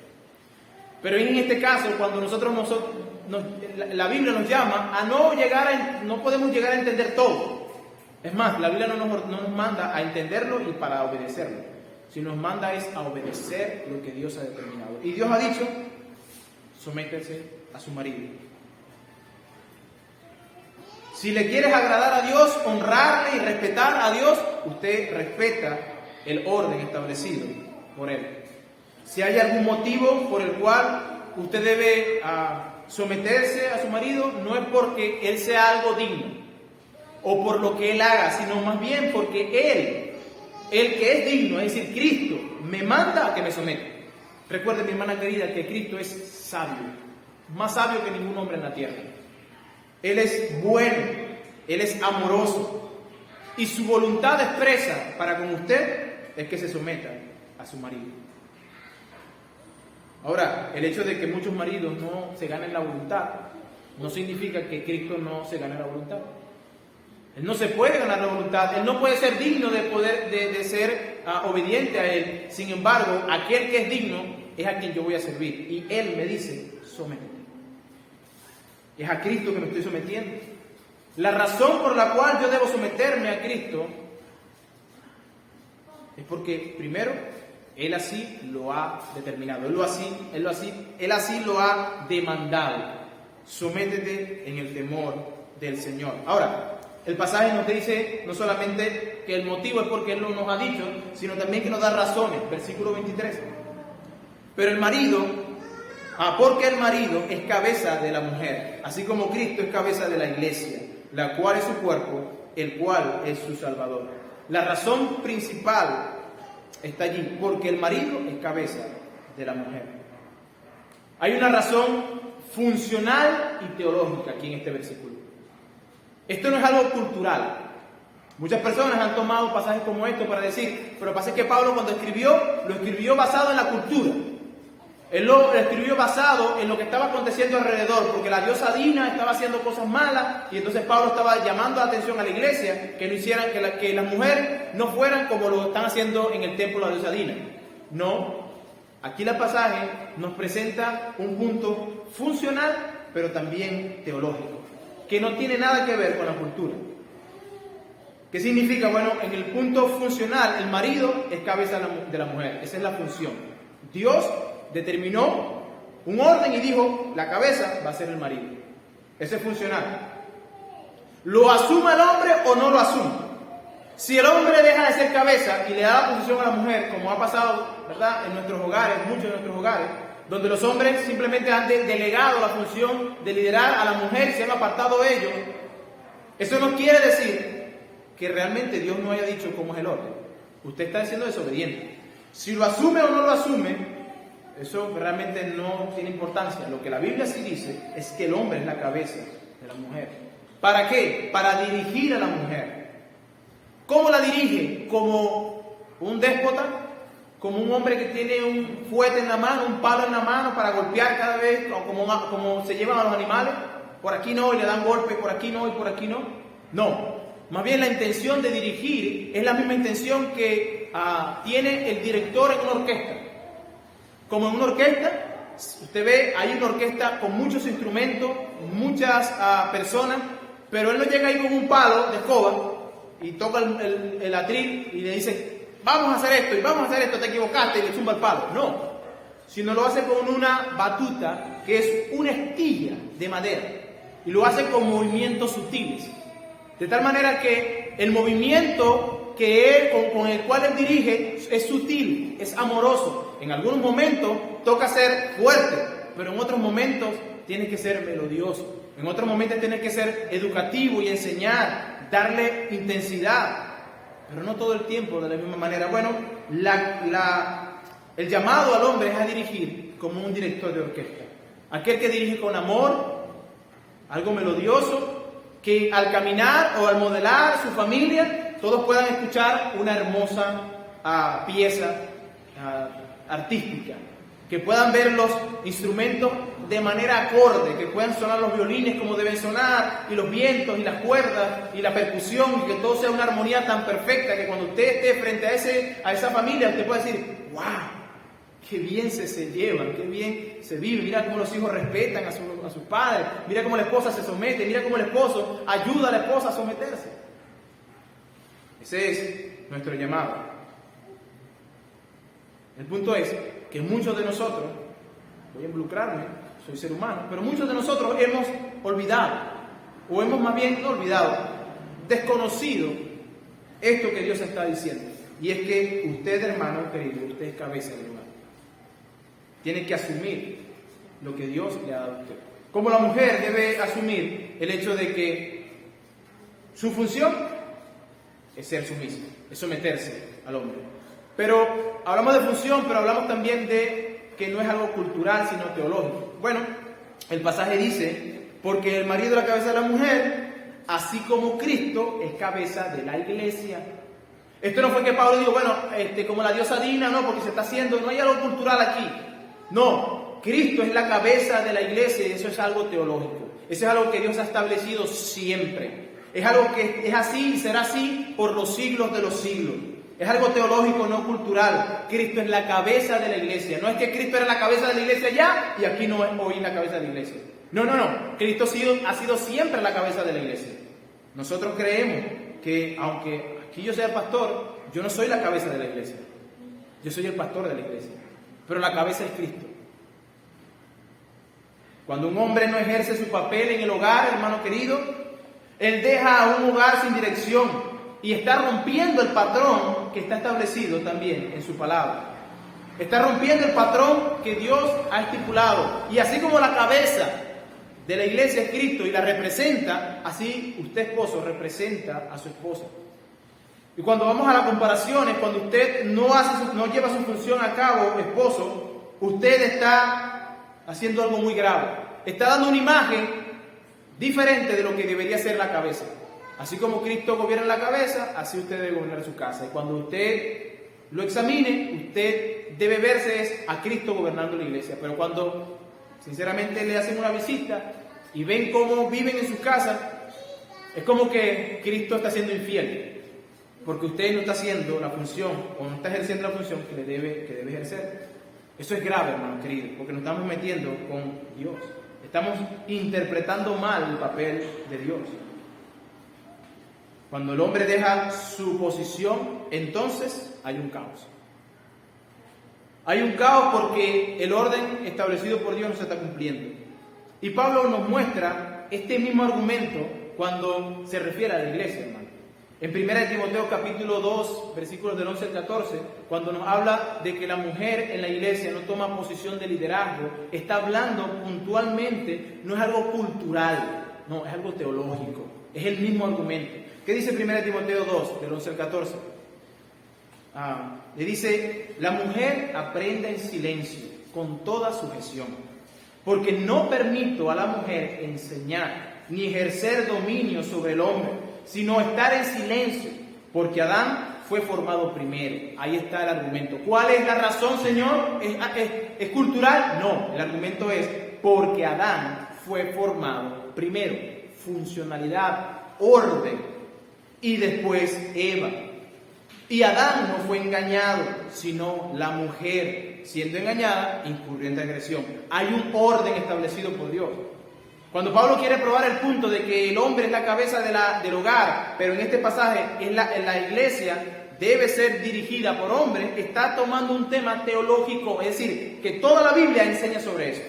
Pero en este caso, cuando la Biblia nos llama a no podemos llegar a entender todo. Es más, la Biblia no nos manda a entenderlo y para obedecerlo, sino nos manda es a obedecer lo que Dios ha determinado. Y Dios ha dicho, sométese a su marido. Si le quieres agradar a Dios, honrarle y respetar a Dios, usted respeta el orden establecido por Él. Si hay algún motivo por el cual usted debe someterse a su marido, no es porque él sea algo digno o por lo que él haga, sino más bien porque él, el que es digno, es decir, Cristo, me manda a que me someta. Recuerde, mi hermana querida, que Cristo es sabio. más sabio que ningún hombre en la tierra. Él es bueno, Él es amoroso. Y su voluntad expresa para con usted es que se someta a su marido. Ahora, el hecho de que muchos maridos no se ganen la voluntad no significa que Cristo no se gane la voluntad. Él no se puede ganar la voluntad, Él no puede ser digno de ser obediente a Él. Sin embargo, aquel que es digno es a quien yo voy a servir. Y Él me dice, sométete. Es a Cristo que me estoy sometiendo. La razón por la cual yo debo someterme a Cristo es porque, primero, Él así lo ha determinado. Él así lo ha demandado. Sométete en el temor del Señor. Ahora, el pasaje nos dice no solamente que el motivo es porque Él nos ha dicho, sino también que nos da razones. Versículo 23. Pero el marido, porque el marido es cabeza de la mujer, así como Cristo es cabeza de la iglesia, la cual es su cuerpo, el cual es su Salvador. La razón principal está allí, porque el marido es cabeza de la mujer. Hay una razón funcional y teológica aquí en este versículo. Esto no es algo cultural. Muchas personas han tomado pasajes como estos para decir, pero lo que pasa es que Pablo cuando lo escribió basado en la cultura. Él lo escribió basado en lo que estaba aconteciendo alrededor, porque la diosa Dina estaba haciendo cosas malas, y entonces Pablo estaba llamando la atención a la iglesia, que no hicieran, que las mujeres no fueran como lo están haciendo en el templo de la diosa Dina. No, aquí el pasaje nos presenta un punto funcional, pero también teológico, que no tiene nada que ver con la cultura. ¿Qué significa? Bueno, en el punto funcional, el marido es cabeza de la mujer, esa es la función. Dios determinó un orden y dijo, la cabeza va a ser el marido. Ese es funcional. ¿Lo asume el hombre o no lo asume? Si el hombre deja de ser cabeza y le da la posición a la mujer, como ha pasado, ¿verdad?, en nuestros hogares, muchos de nuestros hogares, donde los hombres simplemente han delegado la función de liderar a la mujer y se han apartado de ellos, eso no quiere decir que realmente Dios no haya dicho cómo es el orden. Usted está siendo desobediente. Si lo asume o no lo asume, eso realmente no tiene importancia. Lo que la Biblia sí dice es que el hombre es la cabeza de la mujer. ¿Para qué? Para dirigir a la mujer. ¿Cómo la dirige? ¿Como un déspota? ¿Como un hombre que tiene un fuete en la mano, un palo en la mano para golpear cada vez, como se llevan a los animales? Por aquí no, y le dan golpes, por aquí no, y por aquí no. No, más bien la intención de dirigir es la misma intención que tiene el director en una orquesta. Como en una orquesta, usted ve, hay una orquesta con muchos instrumentos, muchas personas, pero él no llega ahí con un palo de escoba y toca el atril y le dice, vamos a hacer esto, y vamos a hacer esto, te equivocaste, y le zumba el palo. No, sino lo hace con una batuta, que es una estilla de madera, y lo hace con movimientos sutiles. De tal manera que el movimiento con el cual él dirige es sutil, es amoroso. En algunos momentos toca ser fuerte, pero en otros momentos tiene que ser melodioso. En otros momentos tiene que ser educativo y enseñar, darle intensidad, pero no todo el tiempo de la misma manera. Bueno, el llamado al hombre es a dirigir como un director de orquesta. Aquel que dirige con amor, algo melodioso, que al caminar o al modelar su familia, todos puedan escuchar una hermosa pieza artística, que puedan ver los instrumentos de manera acorde, que puedan sonar los violines como deben sonar, y los vientos, y las cuerdas, y la percusión, y que todo sea una armonía tan perfecta que cuando usted esté frente a esa familia, usted puede decir, ¡wow! ¡Qué bien se llevan! ¡Qué bien se vive! Mira cómo los hijos respetan a sus padres, mira cómo la esposa se somete, mira cómo el esposo ayuda a la esposa a someterse. Ese es nuestro llamado. El punto es que muchos de nosotros, voy a involucrarme, soy ser humano, pero muchos de nosotros hemos olvidado, o hemos más bien no olvidado, desconocido esto que Dios está diciendo. Y es que usted, hermano querido, usted es cabeza del hogar. Tiene que asumir lo que Dios le ha dado a usted. Como la mujer debe asumir el hecho de que su función es ser sumisa, es someterse al hombre. Pero hablamos de función, pero hablamos también de que no es algo cultural, sino teológico. Bueno, el pasaje dice, porque el marido es la cabeza de la mujer, así como Cristo es cabeza de la iglesia. Esto no fue que Pablo dijo, bueno, como la diosa Dina, no, porque se está haciendo, no hay algo cultural aquí. No, Cristo es la cabeza de la iglesia y eso es algo teológico. Eso es algo que Dios ha establecido siempre. Es algo que es así y será así por los siglos de los siglos. Es algo teológico, no cultural. Cristo es la cabeza de la iglesia. No es que Cristo era la cabeza de la iglesia ya y aquí no es hoy la cabeza de la iglesia. No. Cristo ha sido siempre la cabeza de la iglesia. Nosotros creemos que aunque aquí yo sea el pastor, yo no soy la cabeza de la iglesia. Yo soy el pastor de la iglesia. Pero la cabeza es Cristo. Cuando un hombre no ejerce su papel en el hogar, hermano querido, él deja a un hogar sin dirección y está rompiendo el patrón que está establecido también en su palabra. Está rompiendo el patrón que Dios ha estipulado. Y así como la cabeza de la iglesia es Cristo y la representa, así usted, esposo, representa a su esposa. Y cuando vamos a las comparaciones, cuando usted no lleva su función a cabo, esposo, usted está haciendo algo muy grave. Está dando una imagen diferente de lo que debería ser la cabeza. Así como Cristo gobierna la cabeza, así usted debe gobernar su casa. Y cuando usted lo examine, usted debe verse a Cristo gobernando la iglesia. Pero cuando sinceramente le hacen una visita y ven cómo viven en sus casas, es como que Cristo está siendo infiel. Porque usted no está haciendo la función o no está ejerciendo la función que debe ejercer. Eso es grave, hermano querido, porque nos estamos metiendo con Dios. Estamos interpretando mal el papel de Dios. Cuando el hombre deja su posición, entonces hay un caos. Hay un caos porque el orden establecido por Dios no se está cumpliendo. Y Pablo nos muestra este mismo argumento cuando se refiere a la iglesia, hermano. En 1 Timoteo capítulo 2, versículos del 11 al 14, cuando nos habla de que la mujer en la iglesia no toma posición de liderazgo, está hablando puntualmente, no es algo cultural, no, es algo teológico, es el mismo argumento. ¿Qué dice 1 Timoteo 2, del 11 al 14? Le dice, la mujer aprenda en silencio, con toda sujeción, porque no permito a la mujer enseñar, ni ejercer dominio sobre el hombre, sino estar en silencio, porque Adán fue formado primero. Ahí está el argumento. ¿Cuál es la razón, Señor? ¿Es cultural? No, el argumento es porque Adán fue formado primero. Funcionalidad, orden, y después Eva. Y Adán no fue engañado, sino la mujer, siendo engañada, incurrió en transgresión. Hay un orden establecido por Dios. Cuando Pablo quiere probar el punto de que el hombre es la cabeza del hogar, pero en este pasaje la iglesia debe ser dirigida por hombres, está tomando un tema teológico, es decir, que toda la Biblia enseña sobre eso.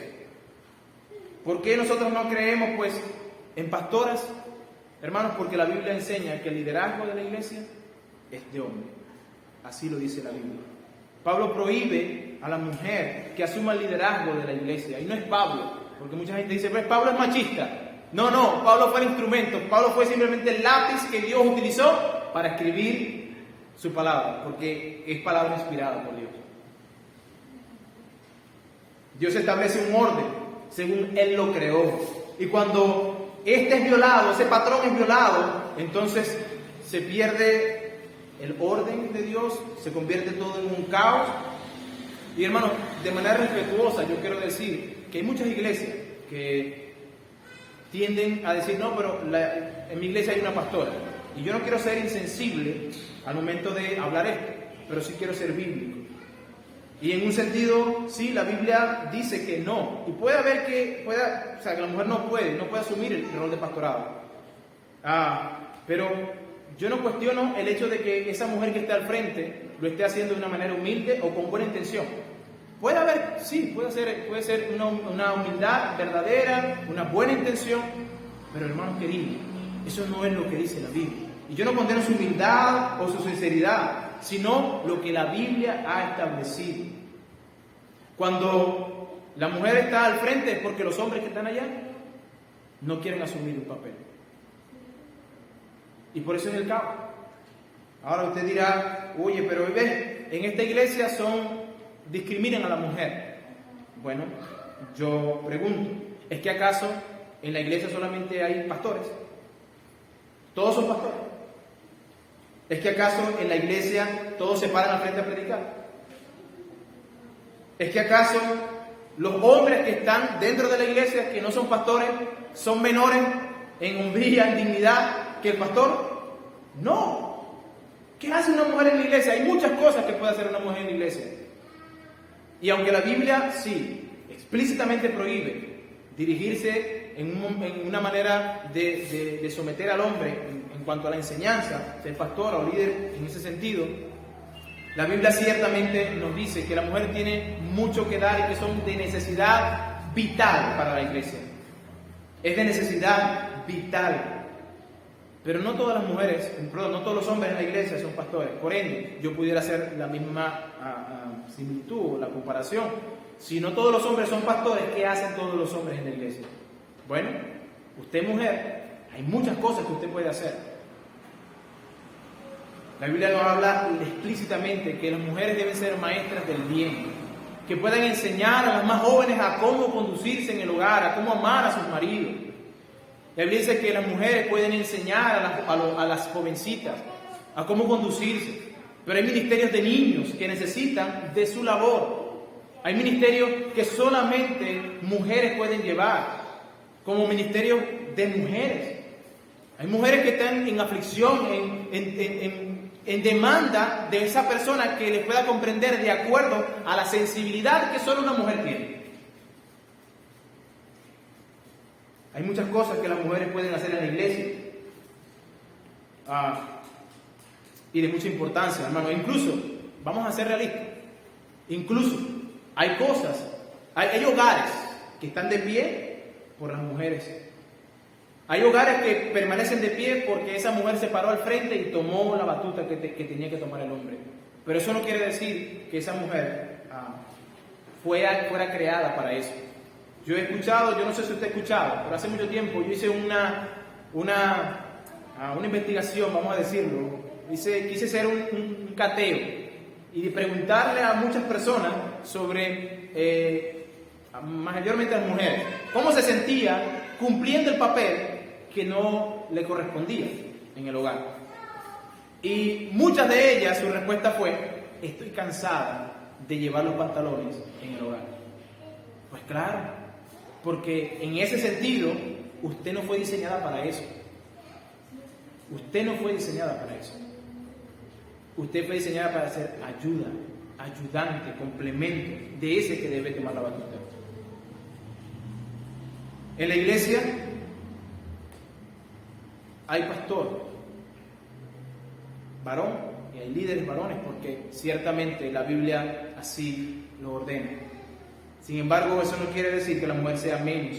¿Por qué nosotros no creemos, pues, en pastoras? Hermanos, porque la Biblia enseña que el liderazgo de la iglesia es de hombre. Así lo dice la Biblia. Pablo prohíbe a la mujer que asuma el liderazgo de la iglesia, y no es Pablo. Porque mucha gente dice, pues Pablo es machista. No, Pablo fue el instrumento. Pablo fue simplemente el lápiz que Dios utilizó para escribir su palabra, porque es palabra inspirada por Dios. Dios establece un orden según Él lo creó. Y cuando este es violado, ese patrón es violado, entonces se pierde el orden de Dios, se convierte todo en un caos. Y hermanos, de manera respetuosa yo quiero decir que hay muchas iglesias que tienden a decir, no, pero en mi iglesia hay una pastora. Y yo no quiero ser insensible al momento de hablar esto, pero sí quiero ser bíblico. Y en un sentido, sí, la Biblia dice que no. Y puede haber que la mujer no puede asumir el rol de pastorado. Pero yo no cuestiono el hecho de que esa mujer que está al frente lo esté haciendo de una manera humilde o con buena intención. Puede haber, sí, puede ser una humildad verdadera, una buena intención, pero hermanos queridos, eso no es lo que dice la Biblia. Y yo no condeno su humildad o su sinceridad, sino lo que la Biblia ha establecido. Cuando la mujer está al frente es porque los hombres que están allá no quieren asumir un papel. Y por eso es el caos. Ahora usted dirá, oye, pero ves, en esta iglesia discriminan a la mujer. Bueno, yo pregunto, ¿Es que acaso en la iglesia solamente hay pastores? ¿Todos son pastores? ¿Es que acaso en la iglesia todos se paran al frente a predicar? ¿Es que acaso los hombres que están dentro de la iglesia, que no son pastores, son menores en hombría, en dignidad que el pastor? No. ¿Qué hace una mujer en la iglesia? Hay muchas cosas que puede hacer una mujer en la iglesia. Y aunque la Biblia sí explícitamente prohíbe dirigirse en una manera de someter al hombre en cuanto a la enseñanza, ser pastor o líder en ese sentido, la Biblia ciertamente nos dice que la mujer tiene mucho que dar y que son de necesidad vital para la iglesia. Es de necesidad vital. Pero no todas las mujeres, perdón, no todos los hombres en la iglesia son pastores. Por ende, yo pudiera hacer la misma similitud o la comparación. Si no todos los hombres son pastores, ¿qué hacen todos los hombres en la iglesia? Bueno, usted mujer, hay muchas cosas que usted puede hacer. La Biblia nos habla explícitamente que las mujeres deben ser maestras del bien, que puedan enseñar a las más jóvenes a cómo conducirse en el hogar, a cómo amar a sus maridos. La Biblia dice que las mujeres pueden enseñar a las jovencitas a cómo conducirse, pero hay ministerios de niños que necesitan de su labor. Hay ministerios que solamente mujeres pueden llevar, como ministerios de mujeres. Hay mujeres que están en aflicción, en demanda de esa persona que les pueda comprender de acuerdo a la sensibilidad que solo una mujer tiene. Hay muchas cosas que las mujeres pueden hacer en la iglesia y de mucha importancia, hermano. Incluso, vamos a ser realistas, incluso hay cosas, hay hogares que están de pie por las mujeres. Hay hogares que permanecen de pie porque esa mujer se paró al frente y tomó la batuta que tenía que tomar el hombre. Pero eso no quiere decir que esa mujer fuera creada para eso. Yo he escuchado, yo no sé si usted ha escuchado, pero hace mucho tiempo yo hice una investigación, vamos a decirlo. Quise hacer un cateo y preguntarle a muchas personas sobre, mayormente a las mujeres, cómo se sentía cumpliendo el papel que no le correspondía en el hogar. Y muchas de ellas, su respuesta fue: estoy cansada de llevar los pantalones en el hogar. Pues claro, porque en ese sentido, usted no fue diseñada para eso. Usted no fue diseñada para eso. Usted fue diseñada para ser ayuda, ayudante, complemento de ese que debe tomar la batuta. En la iglesia hay pastor varón y hay líderes varones porque ciertamente la Biblia así lo ordena. Sin embargo, eso no quiere decir que la mujer sea menos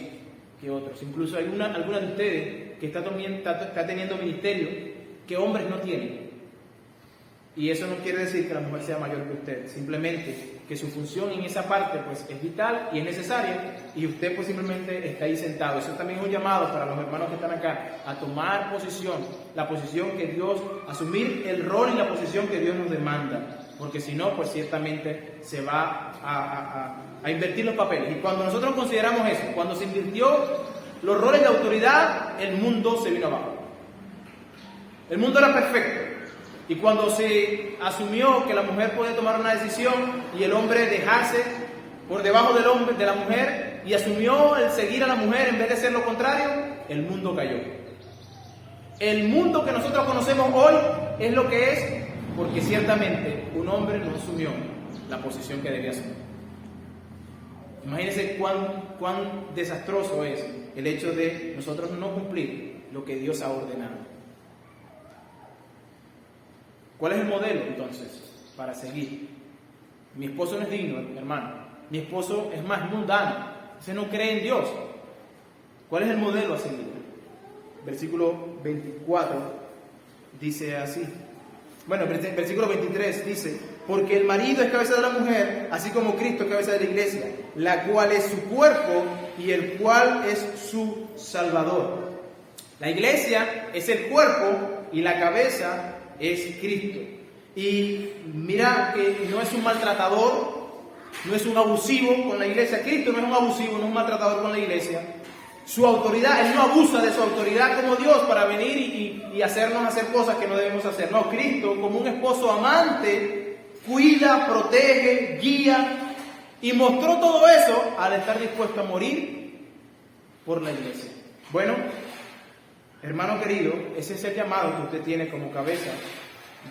que otros. Incluso hay algunas de ustedes que está teniendo ministerio que hombres no tienen. Y eso no quiere decir que la mujer sea mayor que usted, simplemente que su función en esa parte pues es vital y es necesaria y usted pues simplemente está ahí sentado. Eso también es un llamado para los hermanos que están acá a tomar posición, la posición que Dios, asumir el rol y la posición que Dios nos demanda, porque si no pues ciertamente se va a invertir los papeles. Y cuando nosotros consideramos eso, cuando se invirtió los roles de autoridad, el mundo se vino abajo. El mundo era perfecto. Y cuando se asumió que la mujer podía tomar una decisión y el hombre dejarse por debajo de la mujer y asumió el seguir a la mujer en vez de ser lo contrario, el mundo cayó. El mundo que nosotros conocemos hoy es lo que es porque ciertamente un hombre no asumió la posición que debía asumir. Imagínense cuán desastroso es el hecho de nosotros no cumplir lo que Dios ha ordenado. ¿Cuál es el modelo entonces para seguir? Mi esposo no es digno, hermano. Mi esposo es más mundano. Ese no cree en Dios. ¿Cuál es el modelo a seguir? Versículo 24 dice así. Bueno, versículo 23 dice: porque el marido es cabeza de la mujer, así como Cristo es cabeza de la iglesia, la cual es su cuerpo y el cual es su Salvador. La iglesia es el cuerpo y la cabeza es Cristo. Y mira que no es un maltratador no es un abusivo con la iglesia. Cristo no es un abusivo, no es un maltratador con la iglesia. Su autoridad, Él no abusa de su autoridad como Dios para venir y hacernos hacer cosas que no debemos hacer. No, Cristo, como un esposo amante, cuida, protege, guía, y mostró todo eso al estar dispuesto a morir por la iglesia. Bueno, hermano querido, ese es el llamado que usted tiene como cabeza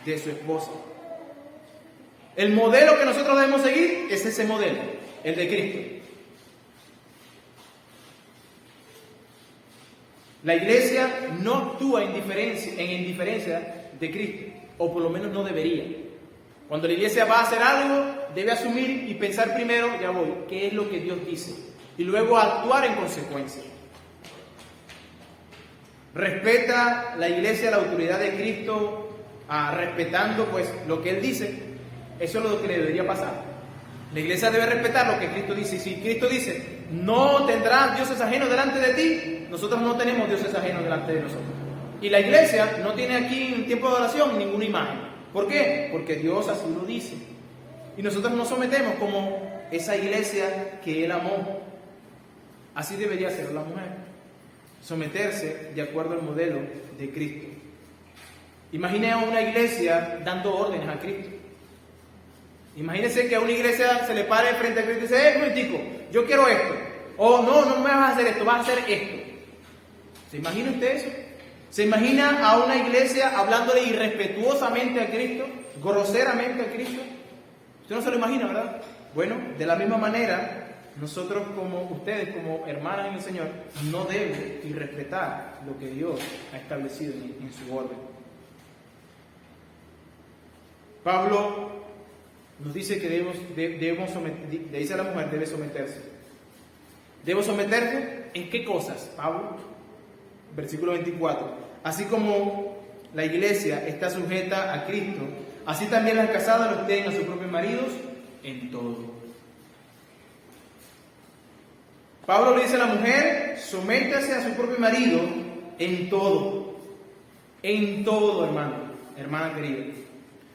de su esposa. El modelo que nosotros debemos seguir es ese modelo, el de Cristo. La iglesia no actúa en indiferencia de Cristo, o por lo menos no debería. Cuando la iglesia va a hacer algo, debe asumir y pensar primero, ya voy, qué es lo que Dios dice, y luego actuar en consecuencia. Respeta la iglesia la autoridad de Cristo, respetando pues lo que Él dice. Eso es lo que le debería pasar. La iglesia debe respetar lo que Cristo dice. Y si Cristo dice, no tendrás dioses ajenos delante de ti, nosotros no tenemos dioses ajenos delante de nosotros. Y la iglesia no tiene aquí en tiempo de oración ninguna imagen. ¿Por qué? Porque Dios así lo dice. Y nosotros nos sometemos como esa iglesia que Él amó. Así debería ser la mujer. Someterse de acuerdo al modelo de Cristo. Imagine a una iglesia dando órdenes a Cristo. Imagínense que a una iglesia se le pare frente a Cristo y dice, momentico, yo quiero esto. O no me vas a hacer esto, vas a hacer esto. ¿Se imagina usted eso? ¿Se imagina a una iglesia hablándole irrespetuosamente a Cristo? Groseramente a Cristo. Usted no se lo imagina, ¿verdad? Bueno, de la misma manera, nosotros como ustedes, como hermanas en el Señor, no deben irrespetar lo que Dios ha establecido en su orden. Pablo nos dice que debemos someter, le dice a la mujer, debe someterse. ¿Debo someterse? ¿En qué cosas, Pablo? Versículo 24. Así como la iglesia está sujeta a Cristo, así también las casadas lo estén a sus propios maridos en todo. Pablo le dice a la mujer, sométase a su propio marido en todo. En todo, hermana querida.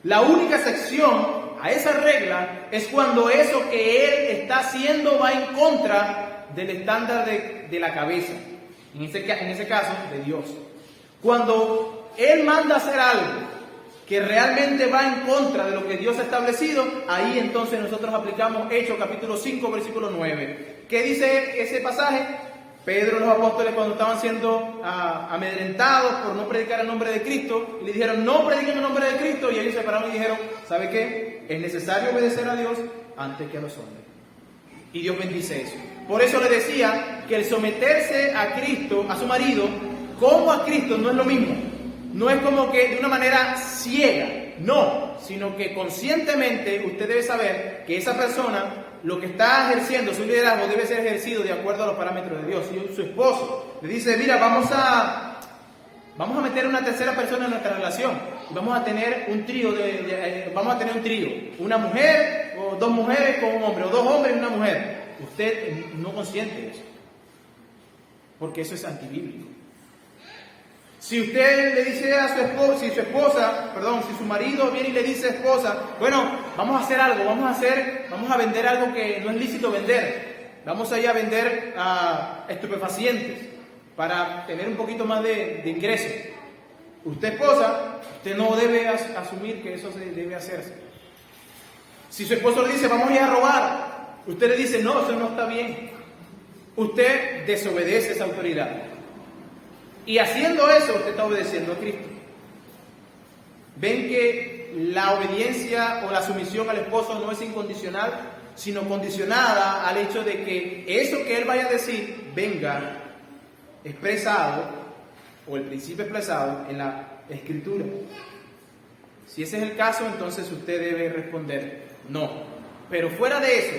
La única excepción a esa regla es cuando eso que él está haciendo va en contra del estándar de la cabeza, en ese caso de Dios. Cuando él manda hacer algo que realmente va en contra de lo que Dios ha establecido, ahí entonces nosotros aplicamos Hechos capítulo 5 versículo 9. ¿Qué dice ese pasaje? Pedro y los apóstoles, cuando estaban siendo amedrentados por no predicar el nombre de Cristo, le dijeron, no prediquen el nombre de Cristo, y ellos se pararon y dijeron, ¿sabe qué? Es necesario obedecer a Dios antes que a los hombres. Y Dios bendice eso. Por eso le decía que el someterse a Cristo, a su marido, como a Cristo, no es lo mismo. No es como que de una manera ciega, no, sino que conscientemente usted debe saber que esa persona, lo que está ejerciendo, su liderazgo debe ser ejercido de acuerdo a los parámetros de Dios. Y su esposo le dice, mira, vamos a meter una tercera persona en nuestra relación. Vamos a tener un trío, una mujer o dos mujeres con un hombre, o dos hombres y una mujer. Usted no consiente eso, porque eso es antibíblico. Si usted le dice a su esposa, si su marido viene y le dice a esposa, bueno, vamos a hacer algo, vamos a vender algo que no es lícito vender, vamos a ir a vender estupefacientes para tener un poquito más de ingresos. Usted esposa, usted no debe asumir que eso se debe hacerse. Si su esposo le dice, vamos a ir a robar, usted le dice, no, eso no está bien. Usted desobedece esa autoridad. Y haciendo eso, usted está obedeciendo a Cristo. Ven que la obediencia o la sumisión al esposo no es incondicional, sino condicionada al hecho de que eso que él vaya a decir venga expresado, o el principio expresado en la Escritura. Si ese es el caso, entonces usted debe responder no. Pero fuera de eso,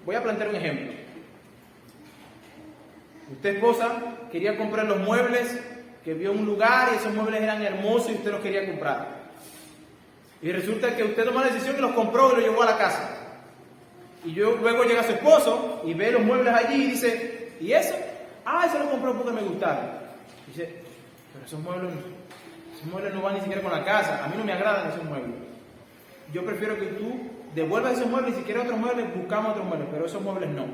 voy a plantear un ejemplo. Usted, esposa, quería comprar los muebles, que vio un lugar y esos muebles eran hermosos y usted los quería comprar. Y resulta que usted tomó la decisión y los compró y los llevó a la casa. Y luego llega su esposo y ve los muebles allí y dice, ¿y eso? Eso lo compró porque me gustaron. Dice, pero esos muebles no van ni siquiera con la casa, a mí no me agradan esos muebles. yo prefiero que tú devuelvas esos muebles y si quieres otros muebles, buscamos otros muebles, pero esos muebles no.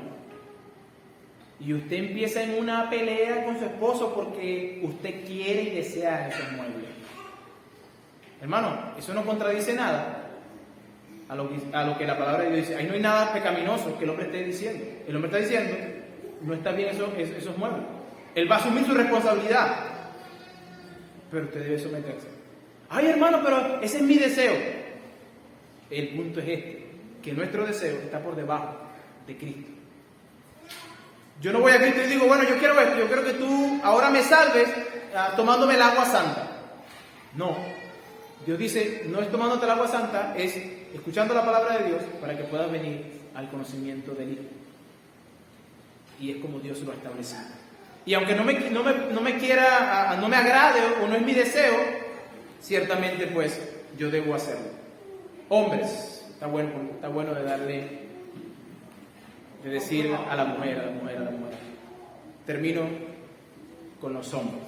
Y usted empieza en una pelea con su esposo porque usted quiere y desea esos muebles. Hermano, eso no contradice nada a lo que la palabra de Dios dice. Ahí no hay nada pecaminoso que el hombre esté diciendo. El hombre está diciendo, no está bien esos muebles. Él va a asumir su responsabilidad, pero usted debe someterse. Ay, hermano, pero ese es mi deseo. El punto es este, que nuestro deseo está por debajo de Cristo. Yo no voy a Cristo y digo, bueno, yo quiero esto, yo quiero que tú ahora me salves tomándome el agua santa. No, Dios dice, no es tomándote el agua santa, es escuchando la palabra de Dios para que puedas venir al conocimiento del Hijo. Y es como Dios lo ha establecido. Y aunque no me quiera, no me agrade o no es mi deseo, ciertamente pues yo debo hacerlo. Hombres, está bueno de decir a la mujer. Termino con los hombres.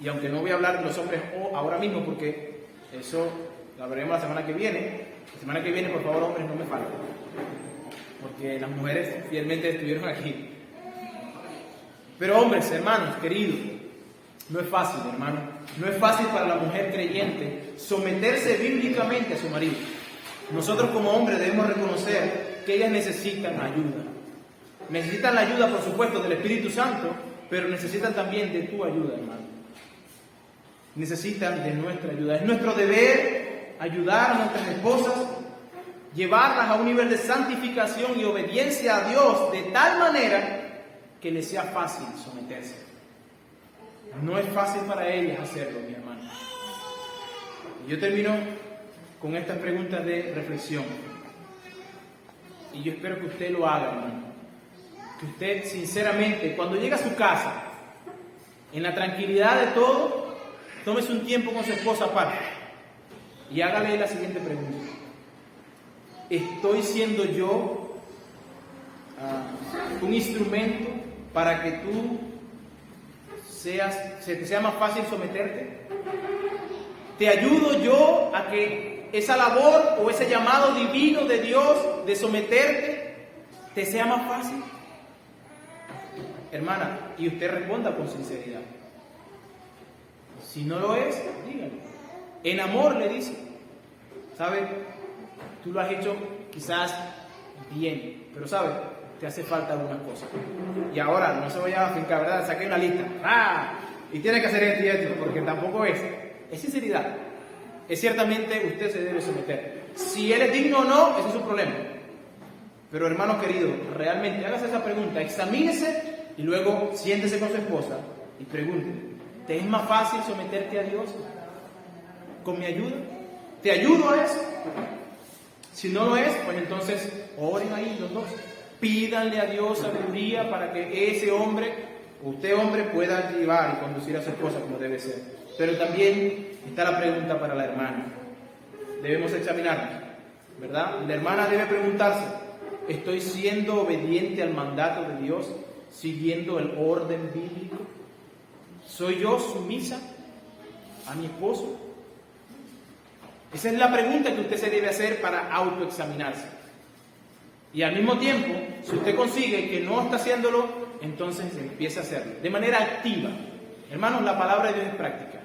Y aunque no voy a hablar de los hombres ahora mismo, porque eso lo veremos la semana que viene. La semana que viene, por favor, hombres, no me falten, porque las mujeres fielmente estuvieron aquí. Pero hombres, hermanos, queridos, no es fácil, hermano. No es fácil para la mujer creyente someterse bíblicamente a su marido. Nosotros como hombres debemos reconocer que ellas necesitan ayuda. Necesitan la ayuda, por supuesto, del Espíritu Santo, pero necesitan también de tu ayuda, hermano. Necesitan de nuestra ayuda. Es nuestro deber ayudar a nuestras esposas, llevarlas a un nivel de santificación y obediencia a Dios de tal manera que les sea fácil someterse. No es fácil para ellas hacerlo, mi hermano. Yo termino con estas preguntas de reflexión. Y yo espero que usted lo haga, hermano. Que usted, sinceramente, cuando llegue a su casa, en la tranquilidad de todo, tómese un tiempo con su esposa aparte y hágale la siguiente pregunta. ¿Estoy siendo yo un instrumento para que tú se te sea más fácil someterte? ¿Te ayudo yo a que esa labor o ese llamado divino de Dios de someterte te sea más fácil? Hermana, y usted responda con sinceridad. Si no lo es, dígalo. En amor le dice, ¿sabe? Tú lo has hecho quizás bien, pero ¿sabe? Te hace falta algunas cosas. Y ahora, no se vaya a fincar, ¿verdad? Saqué una lista. Y tiene que hacer esto y esto, porque tampoco es sinceridad. Es ciertamente usted se debe someter. Si él es digno o no, ese es su problema. Pero hermano querido, realmente hágase esa pregunta, examínese y luego siéntese con su esposa y pregunte, ¿te es más fácil someterte a Dios con mi ayuda? ¿Te ayudo a eso? Si no lo es, pues entonces oren ahí los dos. Pídanle a Dios sabiduría para que ese hombre, usted hombre, pueda llevar y conducir a su esposa como debe ser. Pero también está la pregunta para la hermana. Debemos examinarnos, ¿verdad? La hermana debe preguntarse, ¿estoy siendo obediente al mandato de Dios, siguiendo el orden bíblico? ¿Soy yo sumisa a mi esposo? Esa es la pregunta que usted se debe hacer para autoexaminarse. Y al mismo tiempo, si usted consigue que no está haciéndolo, entonces empieza a hacerlo de manera activa. Hermanos, la palabra de Dios es práctica.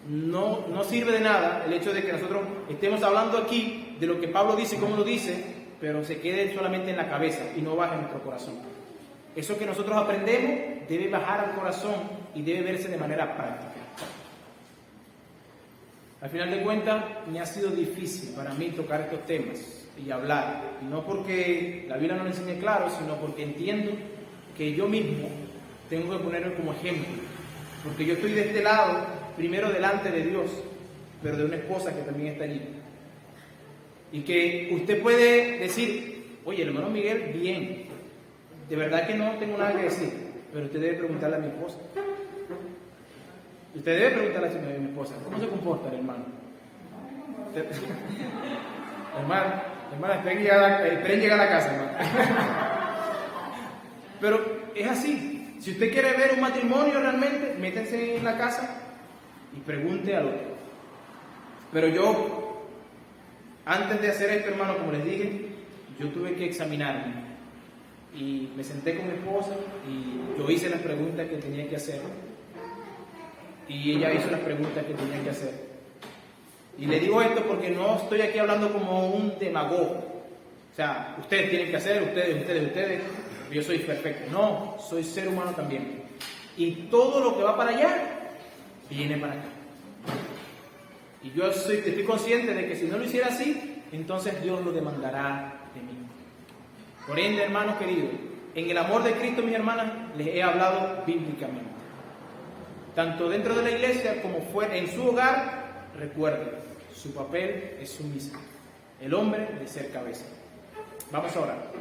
No sirve de nada el hecho de que nosotros estemos hablando aquí de lo que Pablo dice, cómo lo dice, pero se quede solamente en la cabeza y no baje en nuestro corazón. Eso que nosotros aprendemos debe bajar al corazón y debe verse de manera práctica. Al final de cuentas, me ha sido difícil para mí tocar estos temas y hablar. Y no porque la Biblia no lo enseñe claro, sino porque entiendo que yo mismo tengo que ponerme como ejemplo. Porque yo estoy de este lado, primero delante de Dios, pero de una esposa que también está allí. Y que usted puede decir, oye, el hermano Miguel, bien, de verdad que no tengo nada que decir, pero usted debe preguntarle a mi esposa. Usted debe preguntarle a mi esposa, ¿cómo se comporta el hermano? Hermana, esperen llegar a la casa, hermano. Pero es así. Si usted quiere ver un matrimonio realmente, métense en la casa y pregunte al otro. Pero yo Antes de hacer esto, hermano, como les dije, yo tuve que examinarme. Y me senté con mi esposa y yo hice las preguntas que tenía que hacer. Y ella hizo las preguntas que tenía que hacer. Y le digo esto porque no estoy aquí hablando como un demagogo. O sea, ustedes tienen que hacer, ustedes. Yo soy perfecto. No, soy ser humano también. Y todo lo que va para allá, viene para acá. Y yo estoy consciente de que si no lo hiciera así, entonces Dios lo demandará de mí. Por ende, hermanos queridos, en el amor de Cristo, mis hermanas, les he hablado bíblicamente. Tanto dentro de la iglesia como fuera en su hogar, recuerden, su papel es sumisa. El hombre de ser cabeza. Vamos a orar.